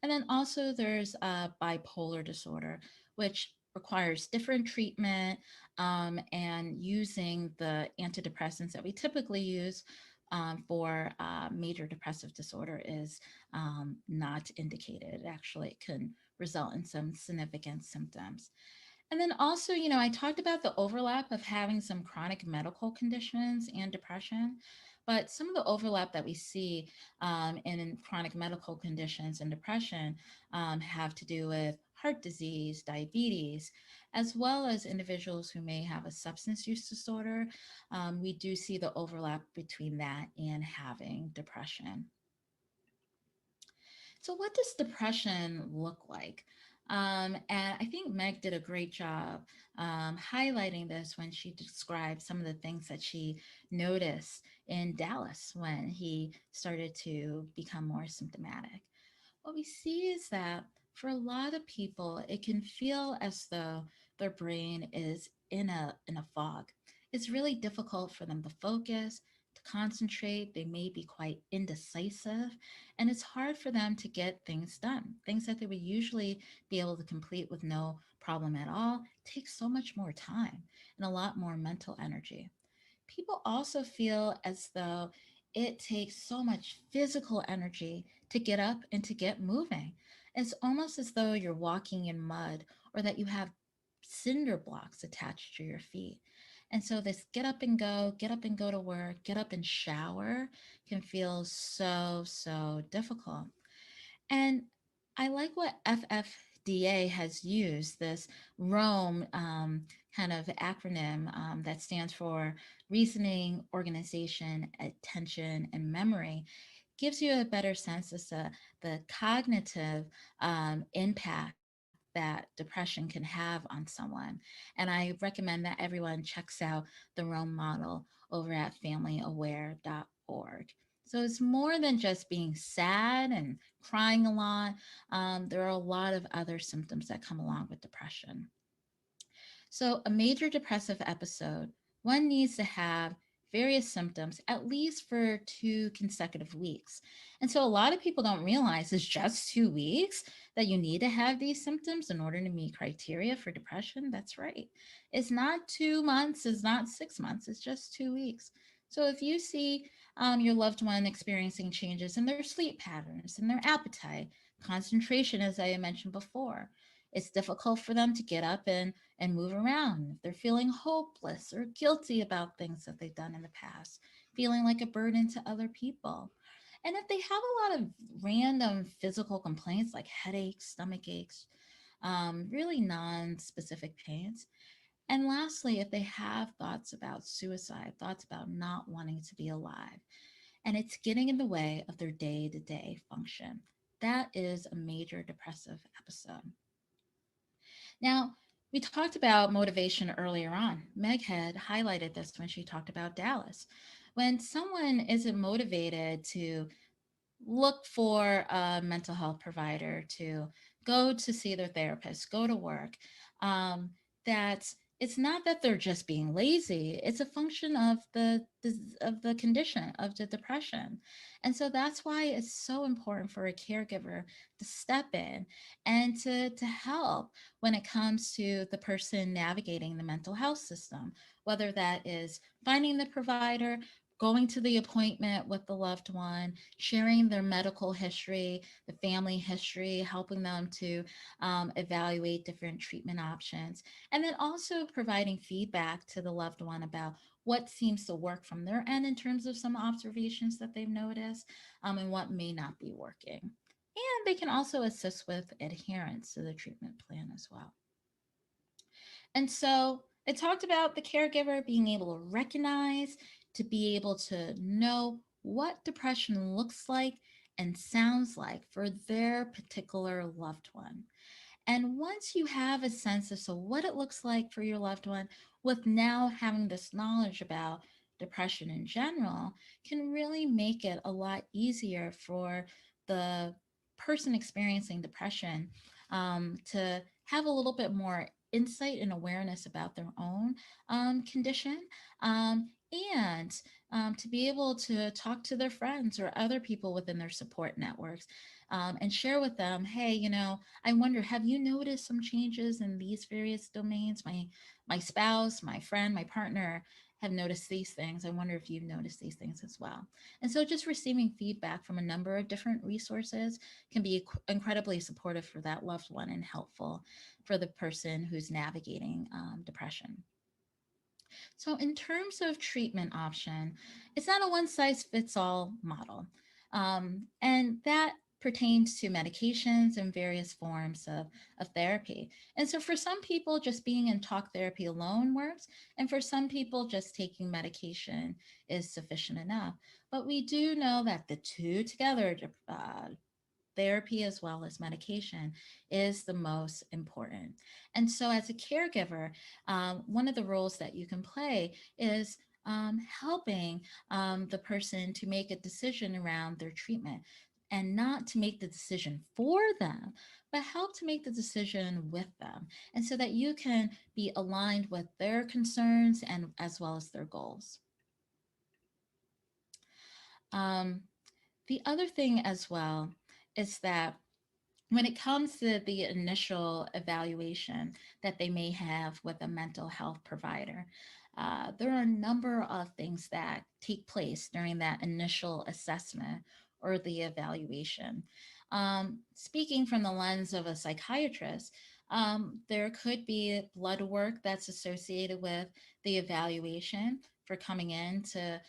And then also there's a bipolar disorder, which requires different treatment, and using the antidepressants that we typically use for major depressive disorder is not indicated. Actually, it can result in some significant symptoms. And then also, I talked about the overlap of having some chronic medical conditions and depression, but some of the overlap that we see in chronic medical conditions and depression have to do with heart disease, diabetes, as well as individuals who may have a substance use disorder. We do see the overlap between that and having depression. So, what does depression look like? And I think Meg did a great job highlighting this when she described some of the things that she noticed in Dallas when he started to become more symptomatic. What we see is that for a lot of people, it can feel as though their brain is in a fog. It's really difficult for them to focus, to concentrate. They may be quite indecisive, and it's hard for them to get things done. Things that they would usually be able to complete with no problem at all take so much more time and a lot more mental energy. People also feel as though it takes so much physical energy to get up and to get moving. It's almost as though you're walking in mud or that you have cinder blocks attached to your feet. And so this get up and go to work, get up and shower can feel so, so difficult. And I like what FFDA has used, this Rome kind of acronym that stands for reasoning, organization, attention, and memory. Gives you a better sense as to the cognitive impact that depression can have on someone. And I recommend that everyone checks out the Rome model over at familyaware.org. So it's more than just being sad and crying a lot. There are a lot of other symptoms that come along with depression. So, a major depressive episode, one needs to have various symptoms at least for 2 consecutive weeks. And so, a lot of people don't realize it's just 2 weeks that you need to have these symptoms in order to meet criteria for depression. That's right. It's not 2 months, it's not 6 months, it's just 2 weeks. So, if you see your loved one experiencing changes in their sleep patterns, in their appetite, concentration, as I mentioned before, it's difficult for them to get up and move around. If they're feeling hopeless or guilty about things that they've done in the past, feeling like a burden to other people. And if they have a lot of random physical complaints like headaches, stomach aches, really non specific pains. And lastly, if they have thoughts about suicide, thoughts about not wanting to be alive, and it's getting in the way of their day to day function, that is a major depressive episode. Now, we talked about motivation earlier on. Meg had highlighted this when she talked about Dallas. When someone isn't motivated to look for a mental health provider, to go to see their therapist, go to work, um, that it's not that they're just being lazy. It's a function of the condition of the depression. And so that's why it's so important for a caregiver to step in and to help when it comes to the person navigating the mental health system, whether that is finding the provider, going to the appointment with the loved one, sharing their medical history, the family history, helping them to evaluate different treatment options, and then also providing feedback to the loved one about what seems to work from their end in terms of some observations that they've noticed and what may not be working. And they can also assist with adherence to the treatment plan as well. And so it talked about the caregiver being able to recognize, to be able to know what depression looks like and sounds like for their particular loved one. And once you have a sense of so what it looks like for your loved one, with now having this knowledge about depression in general, can really make it a lot easier for the person experiencing depression to have a little bit more insight and awareness about their own condition. And to be able to talk to their friends or other people within their support networks and share with them, hey, I wonder, have you noticed some changes in these various domains? My spouse, my friend, my partner have noticed these things. I wonder if you've noticed these things as well. And so just receiving feedback from a number of different resources can be incredibly supportive for that loved one and helpful for the person who's navigating depression. So, in terms of treatment option, it's not a one size fits all model. And that pertains to medications and various forms of therapy. And so, for some people, just being in talk therapy alone works. And for some people, just taking medication is sufficient enough. But we do know that the two together, therapy as well as medication, is the most important. And so, as a caregiver, one of the roles that you can play is helping the person to make a decision around their treatment, and not to make the decision for them, but help to make the decision with them. And so that you can be aligned with their concerns and as well as their goals. Um, the other thing as well is that when it comes to the initial evaluation that they may have with a mental health provider, there are a number of things that take place during that initial assessment or the evaluation. Speaking from the lens of a psychiatrist, there could be blood work that's associated with the evaluation for coming in to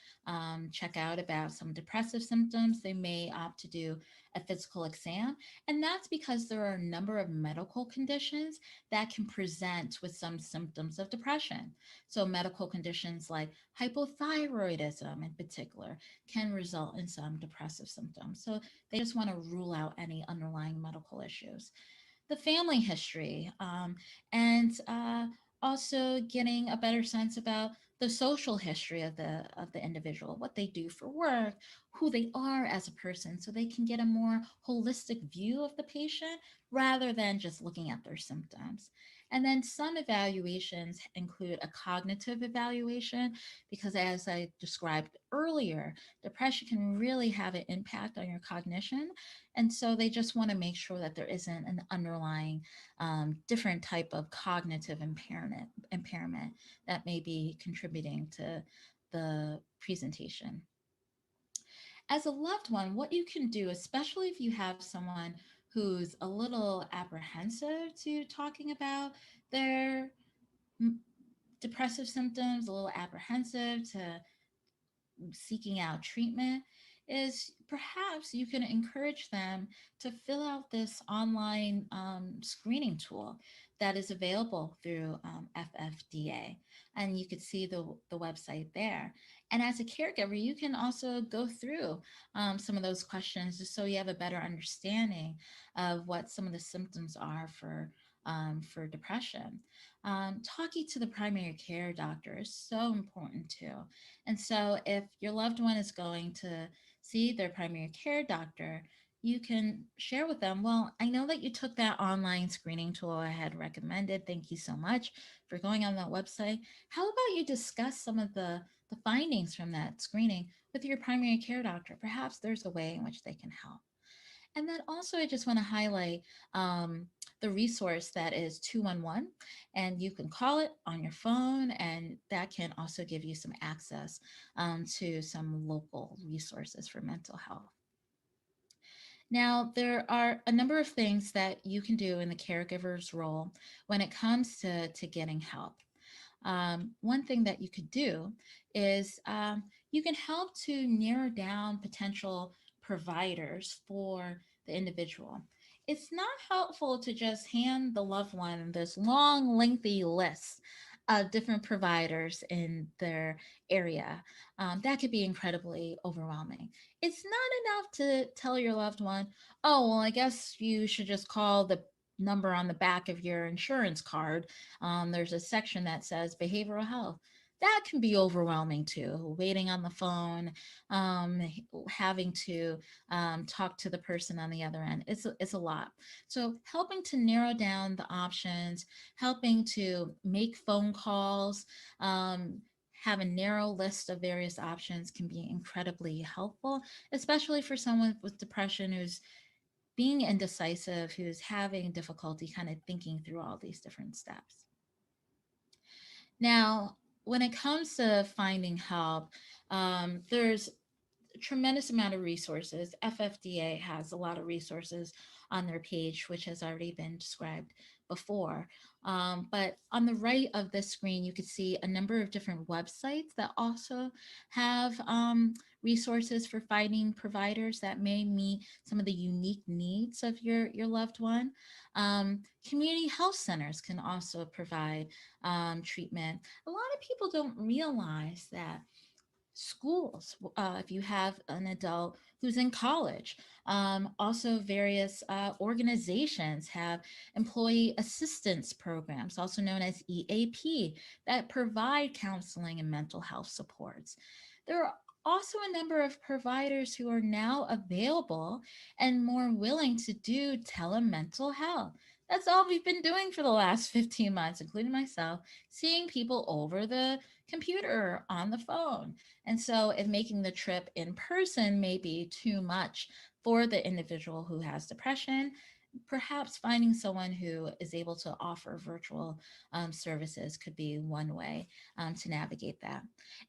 check out about some depressive symptoms. They may opt to do a physical exam, and that's because there are a number of medical conditions that can present with some symptoms of depression. So, medical conditions like hypothyroidism, in particular, can result in some depressive symptoms. So, they just want to rule out any underlying medical issues. The family history, and also getting a better sense about the social history of the individual, what they do for work, who they are as a person, so they can get a more holistic view of the patient rather than just looking at their symptoms. And then some evaluations include a cognitive evaluation, because as I described earlier, depression can really have an impact on your cognition. And so they just want to make sure that there isn't an underlying different type of cognitive impairment that may be contributing to the presentation. As a loved one, what you can do, especially if you have someone who's a little apprehensive to talking about their depressive symptoms, a little apprehensive to seeking out treatment, is perhaps you can encourage them to fill out this online screening tool that is available through FFDA. And you could see the website there. And as a caregiver, you can also go through some of those questions just so you have a better understanding of what some of the symptoms are for depression. Talking to the primary care doctor is so important too. And so, if your loved one is going to see their primary care doctor, you can share with them, well, I know that you took that online screening tool I had recommended. Thank you so much for going on that website. How about you discuss some of the findings from that screening with your primary care doctor? Perhaps there's a way in which they can help. And then also, I just want to highlight the resource that is 211, and you can call it on your phone, and that can also give you some access to some local resources for mental health. Now, there are a number of things that you can do in the caregiver's role when it comes to getting help. One thing that you could do is you can help to narrow down potential providers for the individual. It's not helpful to just hand the loved one this long, lengthy list of different providers in their area. That could be incredibly overwhelming. It's not enough to tell your loved one, oh, well, I guess you should just call the number on the back of your insurance card. There's a section that says behavioral health. That can be overwhelming too. Waiting on the phone, um, having to talk to the person on the other end. It's a lot. So helping to narrow down the options, helping to make phone calls, have a narrow list of various options can be incredibly helpful, especially for someone with depression who's being indecisive, who's having difficulty kind of thinking through all these different steps. Now, when it comes to finding help, there's tremendous amount of resources. FFDA has a lot of resources on their page, which has already been described before. But on the right of the screen, you can see a number of different websites that also have resources for finding providers that may meet some of the unique needs of your loved one. Community health centers can also provide treatment. A lot of people don't realize that schools, if you have an adult who's in college. Also, various organizations have employee assistance programs, also known as EAP, that provide counseling and mental health supports. There are also a number of providers who are now available and more willing to do telemental health. That's all we've been doing for the last 15 months, including myself, seeing people over the computer or on the phone. And so, if making the trip in person may be too much for the individual who has depression, perhaps finding someone who is able to offer virtual services could be one way to navigate that.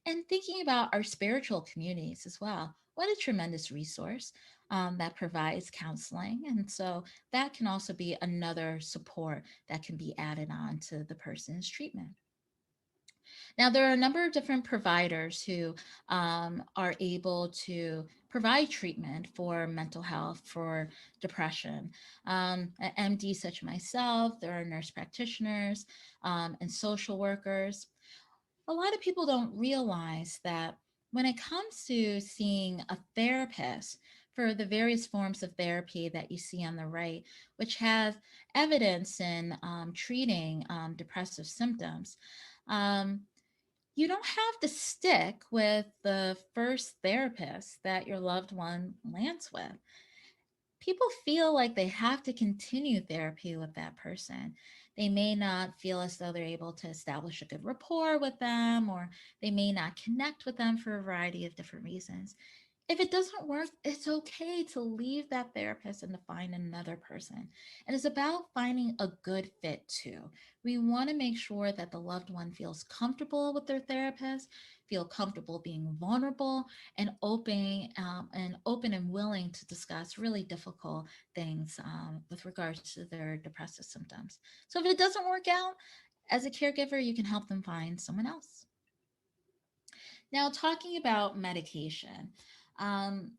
And thinking about our spiritual communities as well. What a tremendous resource that provides counseling. And so that can also be another support that can be added on to the person's treatment. Now, there are a number of different providers who are able to provide treatment for mental health, for depression. MD, such as myself, there are nurse practitioners and social workers. A lot of people don't realize that when it comes to seeing a therapist for the various forms of therapy that you see on the right, which have evidence in treating depressive symptoms, um, you don't have to stick with the first therapist that your loved one lands with. People feel like they have to continue therapy with that person. They may not feel as though they're able to establish a good rapport with them, or they may not connect with them for a variety of different reasons. If it doesn't work, it's okay to leave that therapist and to find another person. And it's about finding a good fit too. We want to make sure that the loved one feels comfortable with their therapist, feel comfortable being vulnerable and open and willing to discuss really difficult things with regards to their depressive symptoms. So if it doesn't work out, as a caregiver, you can help them find someone else. Now, talking about medication, um,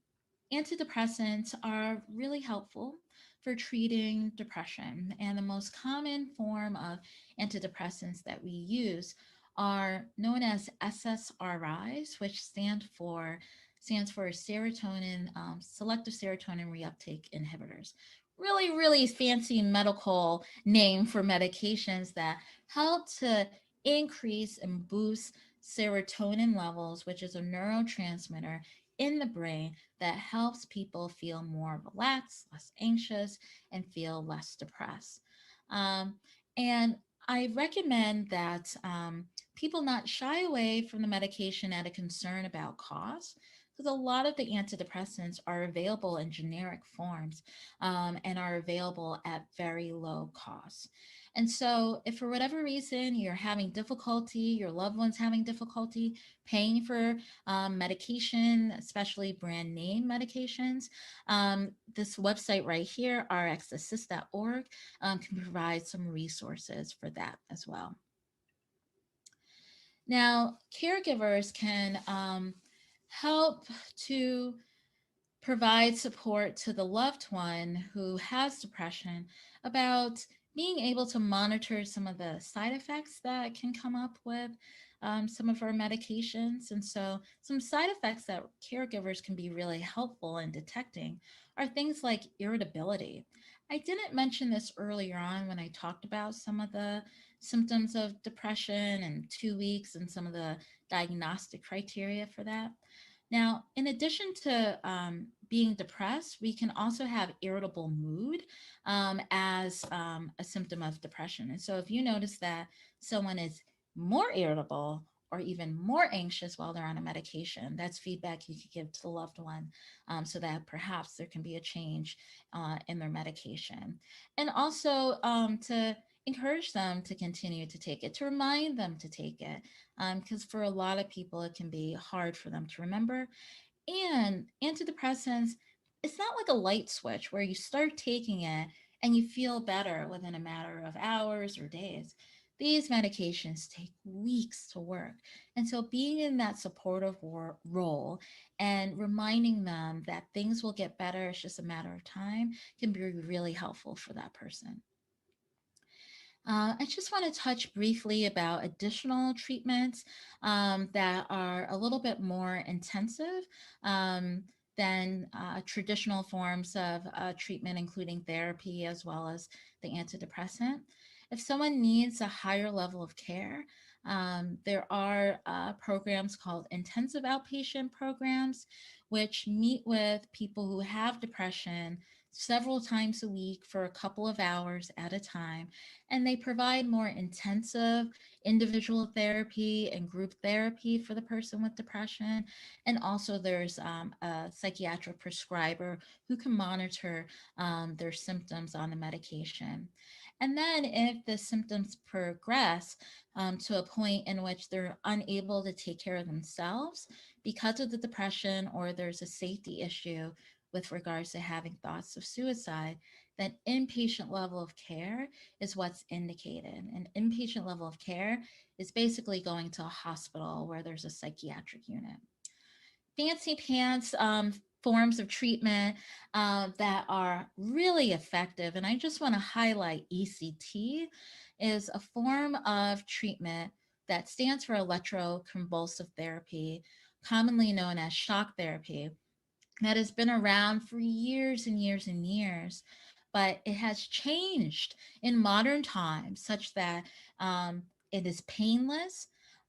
antidepressants are really helpful for treating depression. And the most common form of antidepressants that we use are known as SSRIs, which stands for serotonin selective serotonin reuptake inhibitors. Really, really fancy medical name for medications that help to increase and boost serotonin levels, which is a neurotransmitter in the brain that helps people feel more relaxed, less anxious, and feel less depressed. Um, and I recommend that people not shy away from the medication at a concern about cost, because a lot of the antidepressants are available in generic forms and are available at very low cost. And so, if for whatever reason you're having difficulty, your loved one's having difficulty paying for medication, especially brand name medications, this website right here, rxassist.org, can provide some resources for that as well. Now, caregivers can help to provide support to the loved one who has depression about being able to monitor some of the side effects that can come up with some of our medications. And so, some side effects that caregivers can be really helpful in detecting are things like irritability. I didn't mention this earlier on when I talked about some of the symptoms of depression and 2 weeks and some of the diagnostic criteria for that. Now, in addition to being depressed, we can also have irritable mood as a symptom of depression. And so, if you notice that someone is more irritable or even more anxious while they're on a medication, that's feedback you could give to the loved one so that perhaps there can be a change in their medication. And also to encourage them to continue to take it, to remind them to take it. Because for a lot of people, it can be hard for them to remember. And antidepressants, it's not like a light switch where you start taking it and you feel better within a matter of hours or days. These medications take weeks to work. And so being in that supportive role and reminding them that things will get better, it's just a matter of time, can be really helpful for that person. I just want to touch briefly about additional treatments that are a little bit more intensive um, than traditional forms of treatment, including therapy as well as the antidepressant. If someone needs a higher level of care, there are programs called intensive outpatient programs, which meet with people who have depression several times a week for a couple of hours at a time, and they provide more intensive individual therapy and group therapy for the person with depression. And also, there's a psychiatric prescriber who can monitor their symptoms on the medication. And then, if the symptoms progress to a point in which they're unable to take care of themselves because of the depression, or there's a safety issue with regards to having thoughts of suicide, then inpatient level of care is what's indicated. And inpatient level of care is basically going to a hospital where there's a psychiatric unit. Fancy pants forms of treatment that are really effective, and I just want to highlight ECT is a form of treatment that stands for electroconvulsive therapy, commonly known as shock therapy, that has been around for years and years and years, but it has changed in modern times such that it is painless,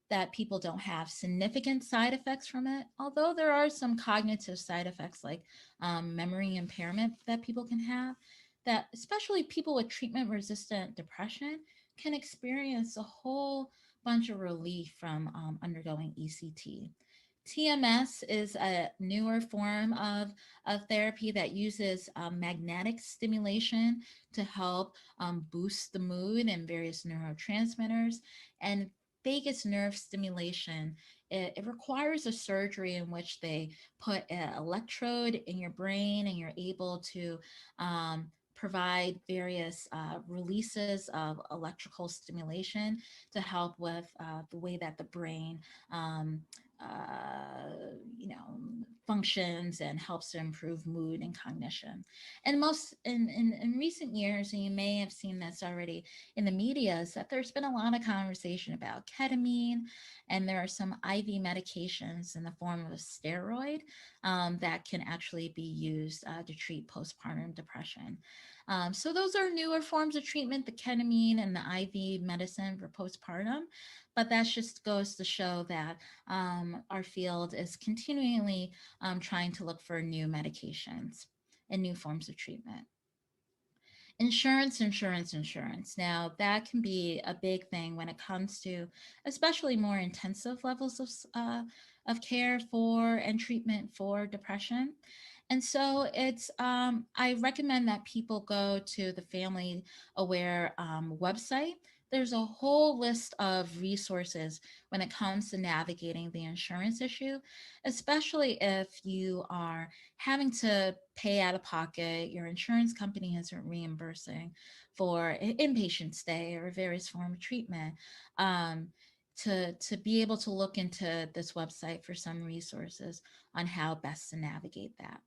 that people don't have significant side effects from it, although there are some cognitive side effects like memory impairment that people can have, that especially people with treatment resistant depression can experience a whole bunch of relief from undergoing ECT. TMS is a newer form of therapy that uses magnetic stimulation to help boost the mood and various neurotransmitters. And vagus nerve stimulation, it requires a surgery in which they put an electrode in your brain and you're able to provide various releases of electrical stimulation to help with the way that the brain um, you know, functions and helps to improve mood and cognition. And most in recent years, and you may have seen this already in the media, is that there's been a lot of conversation about ketamine, and there are some IV medications in the form of a steroid that can actually be used to treat postpartum depression. So those are newer forms of treatment, the ketamine and the IV medicine for postpartum. But that just goes to show that our field is continually trying to look for new medications and new forms of treatment. Insurance. Now, that can be a big thing when it comes to especially more intensive levels of care for and treatment for depression. And so I recommend that people go to the Family Aware website. There's a whole list of resources when it comes to navigating the insurance issue, especially if you are having to pay out of pocket, your insurance company isn't reimbursing for an inpatient stay or various form of treatment. To be able to look into this website for some resources on how best to navigate that.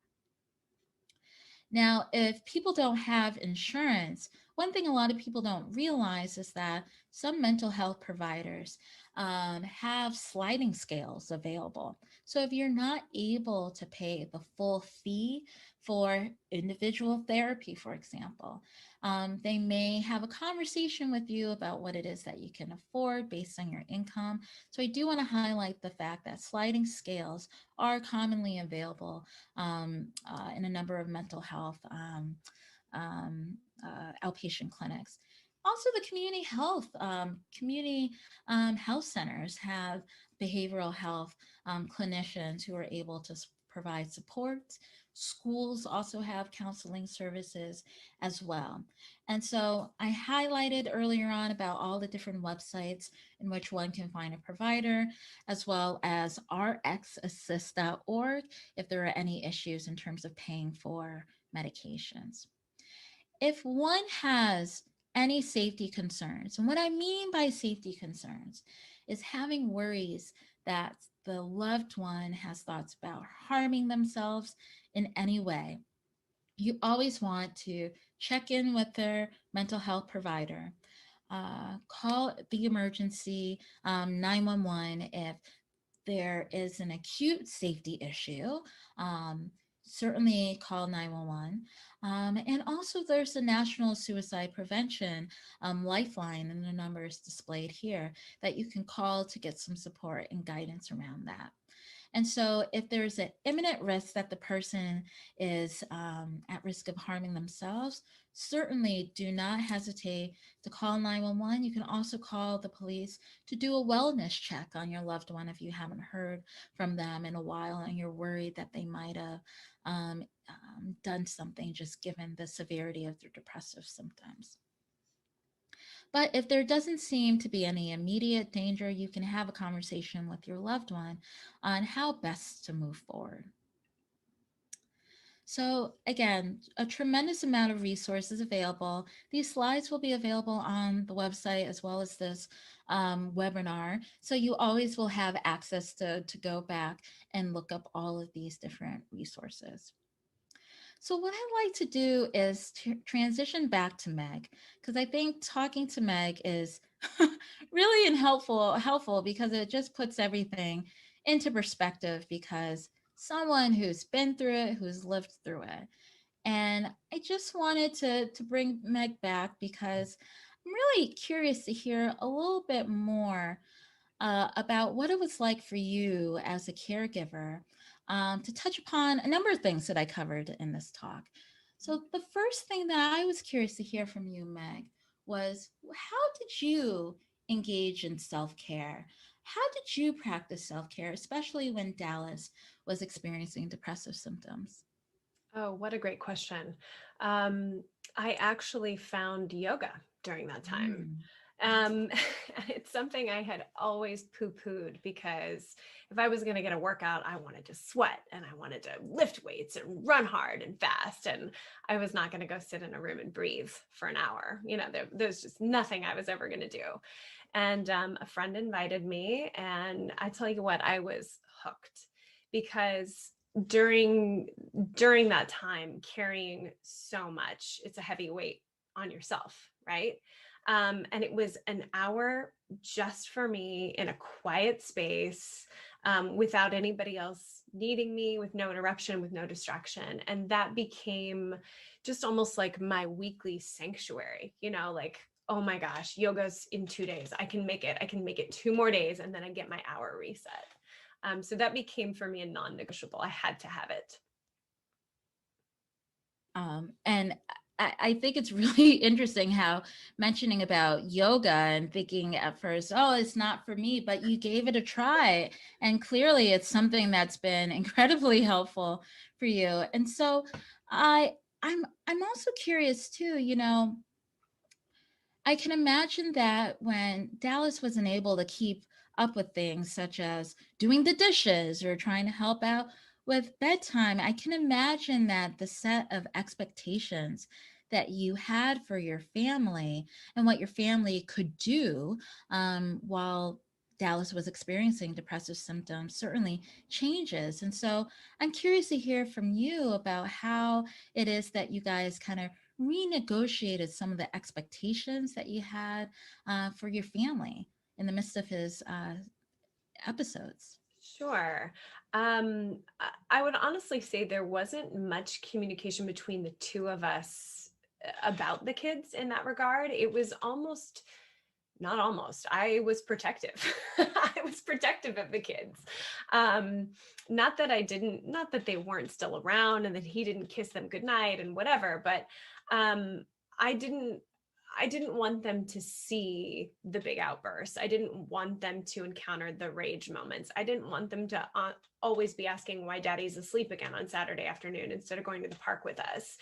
Now, if people don't have insurance, one thing a lot of people don't realize is that some mental health providers have sliding scales available. So if you're not able to pay the full fee for individual therapy, for example, they may have a conversation with you about what it is that you can afford based on your income. So I do want to highlight the fact that sliding scales are commonly available in a number of mental health outpatient clinics. Also, the community health centers have behavioral health clinicians who are able to provide support. Schools also have counseling services as well. And so I highlighted earlier on about all the different websites in which one can find a provider, as well as rxassist.org if there are any issues in terms of paying for medications. If one has any safety concerns, and what I mean by safety concerns is having worries that the loved one has thoughts about harming themselves in any way, you always want to check in with their mental health provider. Call the emergency 911 if there is an acute safety issue. Um, Certainly call 911. And also, there's the National Suicide Prevention Lifeline, and the number is displayed here that you can call to get some support and guidance around that. And so, if there's an imminent risk that the person is at risk of harming themselves, certainly do not hesitate to call 911. You can also call the police to do a wellness check on your loved one if you haven't heard from them in a while and you're worried that they might have done something just given the severity of their depressive symptoms. But if there doesn't seem to be any immediate danger, you can have a conversation with your loved one on how best to move forward. So again, a tremendous amount of resources available. These slides will be available on the website as well as this webinar. So you always will have access to go back and look up all of these different resources. So what I like to do is transition back to Meg, because I think talking to Meg is really helpful because it just puts everything into perspective, because someone who's been through it, who's lived through it. And I just wanted to bring Meg back because I'm really curious to hear a little bit more about what it was like for you as a caregiver, to touch upon a number of things that I covered in this talk. So, the first thing that I was curious to hear from you, Meg, was how did you engage in self care? How did you practice self care, especially when Dallas was experiencing depressive symptoms? Oh, what a great question. Um, I actually found yoga during that time. Mm. Um, it's something I had always poo-pooed because if I was going to get a workout, I wanted to sweat and I wanted to lift weights and run hard and fast. And I was not going to go sit in a room and breathe for an hour. There's just nothing I was ever going to do. And a friend invited me, and I tell you what, I was hooked because during that time, carrying so much, it's a heavy weight on yourself, right? And it was an hour just for me in a quiet space, without anybody else needing me, with no interruption, with no distraction. And that became just almost like my weekly sanctuary, like, oh my gosh, yoga's in 2 days. I can make it 2 more days, and then I get my hour reset. So that became for me a non-negotiable. I had to have it. And I think it's really interesting how mentioning about yoga and thinking at first, oh, it's not for me, but you gave it a try. And clearly it's something that's been incredibly helpful for you. And so I'm also curious too, I can imagine that when Dallas wasn't able to keep up with things such as doing the dishes or trying to help out with bedtime, I can imagine that the set of expectations that you had for your family and what your family could do while Dallas was experiencing depressive symptoms certainly changes. And so I'm curious to hear from you about how it is that you guys kind of renegotiated some of the expectations that you had for your family in the midst of his episodes. Sure. I would honestly say there wasn't much communication between the two of us about the kids in that regard. It was almost, not almost, I was protective. I was protective of the kids. Not that not that they weren't still around and that he didn't kiss them goodnight and whatever, but I didn't I didn't want them to see the big outbursts. I didn't want them to encounter the rage moments. I didn't want them to always be asking why daddy's asleep again on Saturday afternoon instead of going to the park with us.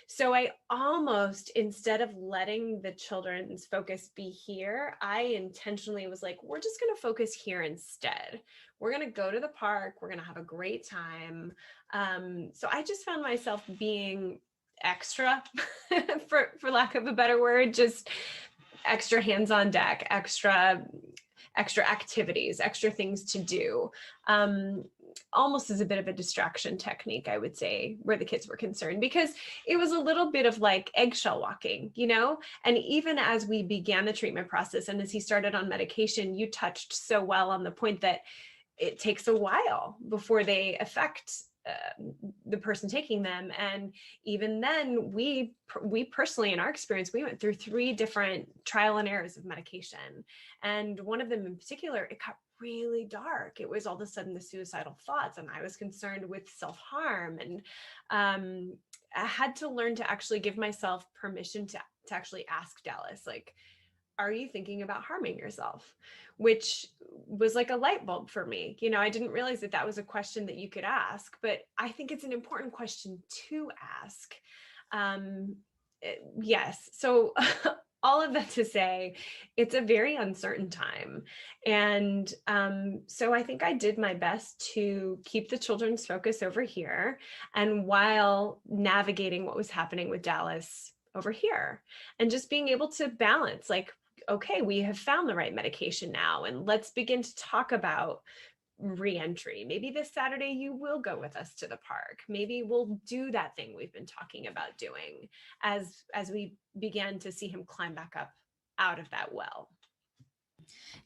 So I almost, instead of letting the children's focus be here, I intentionally was like, we're just going to focus here instead. We're going to go to the park. We're going to have a great time. So I just found myself being extra, for lack of a better word, just extra hands on deck, extra activities, extra things to do. Almost as a bit of a distraction technique, I would say, where the kids were concerned, because it was a little bit of like eggshell walking, you know? And even as we began the treatment process and as he started on medication, you touched so well on the point that it takes a while before they affect the person taking them. And even then, we personally, in our experience, we went through 3 different trial and errors of medication. And one of them in particular, it got really dark. It was all of a sudden the suicidal thoughts, and I was concerned with self-harm. And I had to learn to actually give myself permission to actually ask Dallas, like, are you thinking about harming yourself? Which was like a light bulb for me. You know, I didn't realize that that was a question that you could ask, but I think it's an important question to ask. Yes. So all of that to say, it's a very uncertain time. And so I think I did my best to keep the children's focus over here, and while navigating what was happening with Dallas over here, and just being able to balance, like, okay, we have found the right medication now, and let's begin to talk about re-entry. Maybe this Saturday you will go with us to the park. Maybe we'll do that thing we've been talking about doing, as we began to see him climb back up out of that well.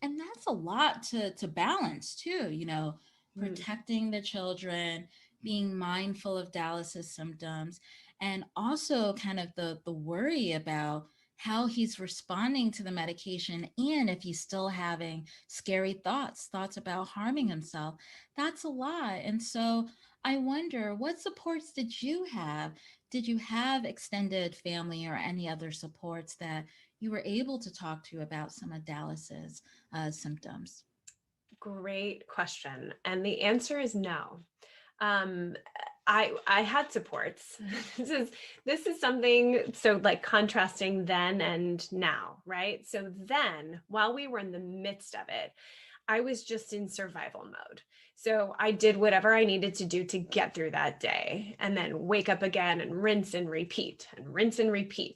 And that's a lot to balance too, Mm. protecting the children, being mindful of Dallas's symptoms, and also kind of the worry about how he's responding to the medication, and if he's still having scary thoughts about harming himself. That's a lot. And so I wonder, what supports did you have? Did you have extended family or any other supports that you were able to talk to about some of Dallas's symptoms? Great question. And the answer is no. Um, I had supports. This is something, so like contrasting then and now, right? So then, while we were in the midst of it, I was just in survival mode. So I did whatever I needed to do to get through that day, and then wake up again and rinse and repeat,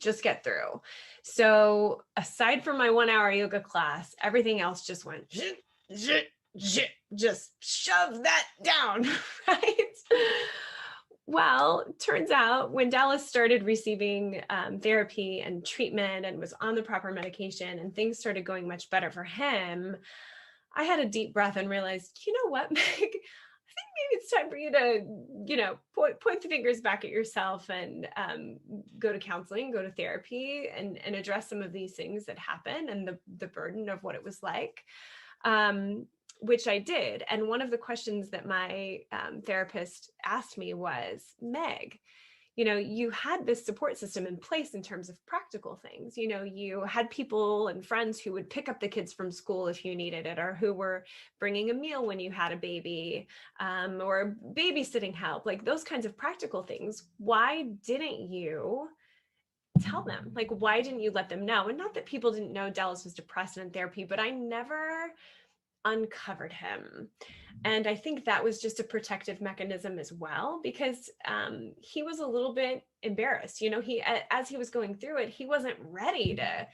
just get through. So aside from my 1 hour yoga class, everything else just went just shove that down, right? Well, turns out when Dallas started receiving therapy and treatment and was on the proper medication and things started going much better for him, I had a deep breath and realized, you know what, Meg, I think maybe it's time for you to, point the fingers back at yourself and go to counseling, go to therapy, and address some of these things that happen and the burden of what it was like. Which I did. And one of the questions that my therapist asked me was, Meg, you had this support system in place in terms of practical things. You had people and friends who would pick up the kids from school if you needed it, or who were bringing a meal when you had a baby, or babysitting help, like those kinds of practical things. Why didn't you tell them? Like, why didn't you let them know? And not that people didn't know Dallas was depressed and in therapy, but I never uncovered him. And I think that was just a protective mechanism as well, because he was a little bit embarrassed. As he was going through it, he wasn't ready to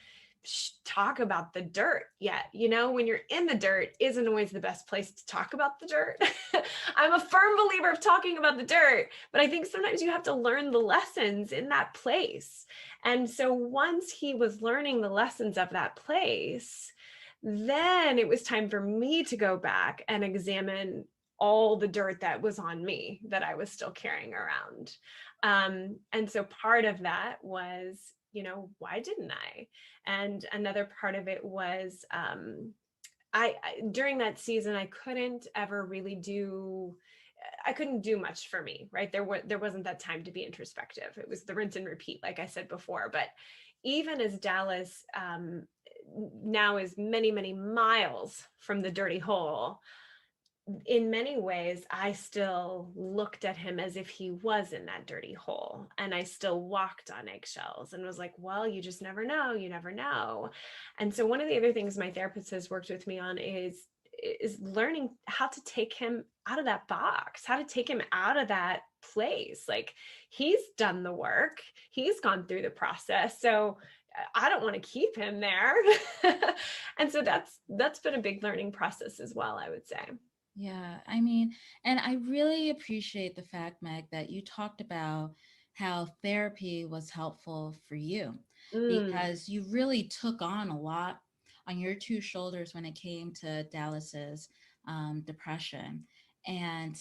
talk about the dirt yet. When you're in the dirt isn't always the best place to talk about the dirt. I'm a firm believer of talking about the dirt, but I think sometimes you have to learn the lessons in that place. And so once he was learning the lessons of that place, then it was time for me to go back and examine all the dirt that was on me that I was still carrying around. And so part of that was, why didn't I? And another part of it was, I during that season, I couldn't do much for me, right? There wasn't that time to be introspective. It was the rinse and repeat, like I said before. But even as Dallas now is many, many miles from the dirty hole, in many ways, I still looked at him as if he was in that dirty hole. And I still walked on eggshells and was like, well, you just never know. You never know. And so one of the other things my therapist has worked with me on is learning how to take him out of that box, how to take him out of that place. Like, he's done the work, he's gone through the process. So I don't want to keep him there. And so that's been a big learning process as well, I would say. Yeah, I mean, and I really appreciate the fact, Meg, that you talked about how therapy was helpful for you, Mm, because you really took on a lot on your two shoulders when it came to Dallas's depression, and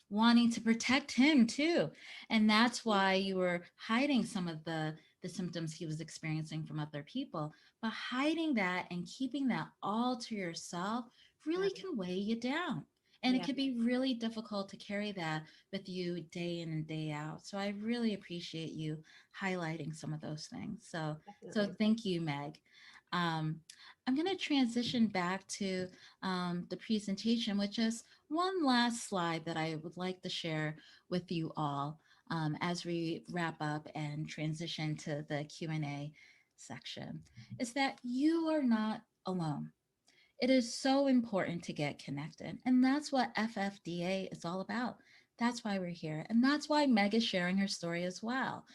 wanting to protect him too. And that's why you were hiding some of the symptoms he was experiencing from other people. But hiding that and keeping that all to yourself yeah, really can weigh you down. And it yeah, could be really difficult to carry that with you day in and day out. So I really appreciate you highlighting some of those things. So definitely. thank you, Meg. Um, I'm going to transition back to the presentation with just one last slide that I would like to share with you all as we wrap up and transition to the Q&A section, is that you are not alone. It is so important to get connected. And that's what FFDA is all about. That's why we're here. And that's why Meg is sharing her story as well,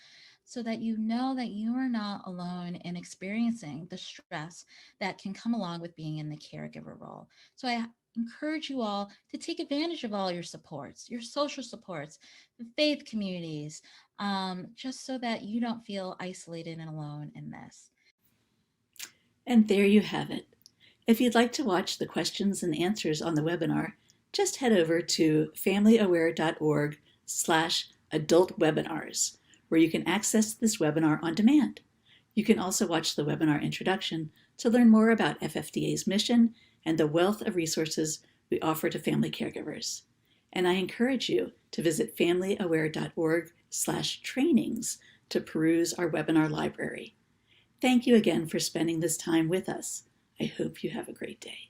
so that you know that you are not alone in experiencing the stress that can come along with being in the caregiver role. So I encourage you all to take advantage of all your supports, your social supports, the faith communities, just so that you don't feel isolated and alone in this. And there you have it. If you'd like to watch the questions and answers on the webinar, just head over to familyaware.org/adult webinars, where you can access this webinar on demand. You can also watch the webinar introduction to learn more about FFDA's mission and the wealth of resources we offer to family caregivers. And I encourage you to visit familyaware.org/trainings to peruse our webinar library. Thank you again for spending this time with us. I hope you have a great day.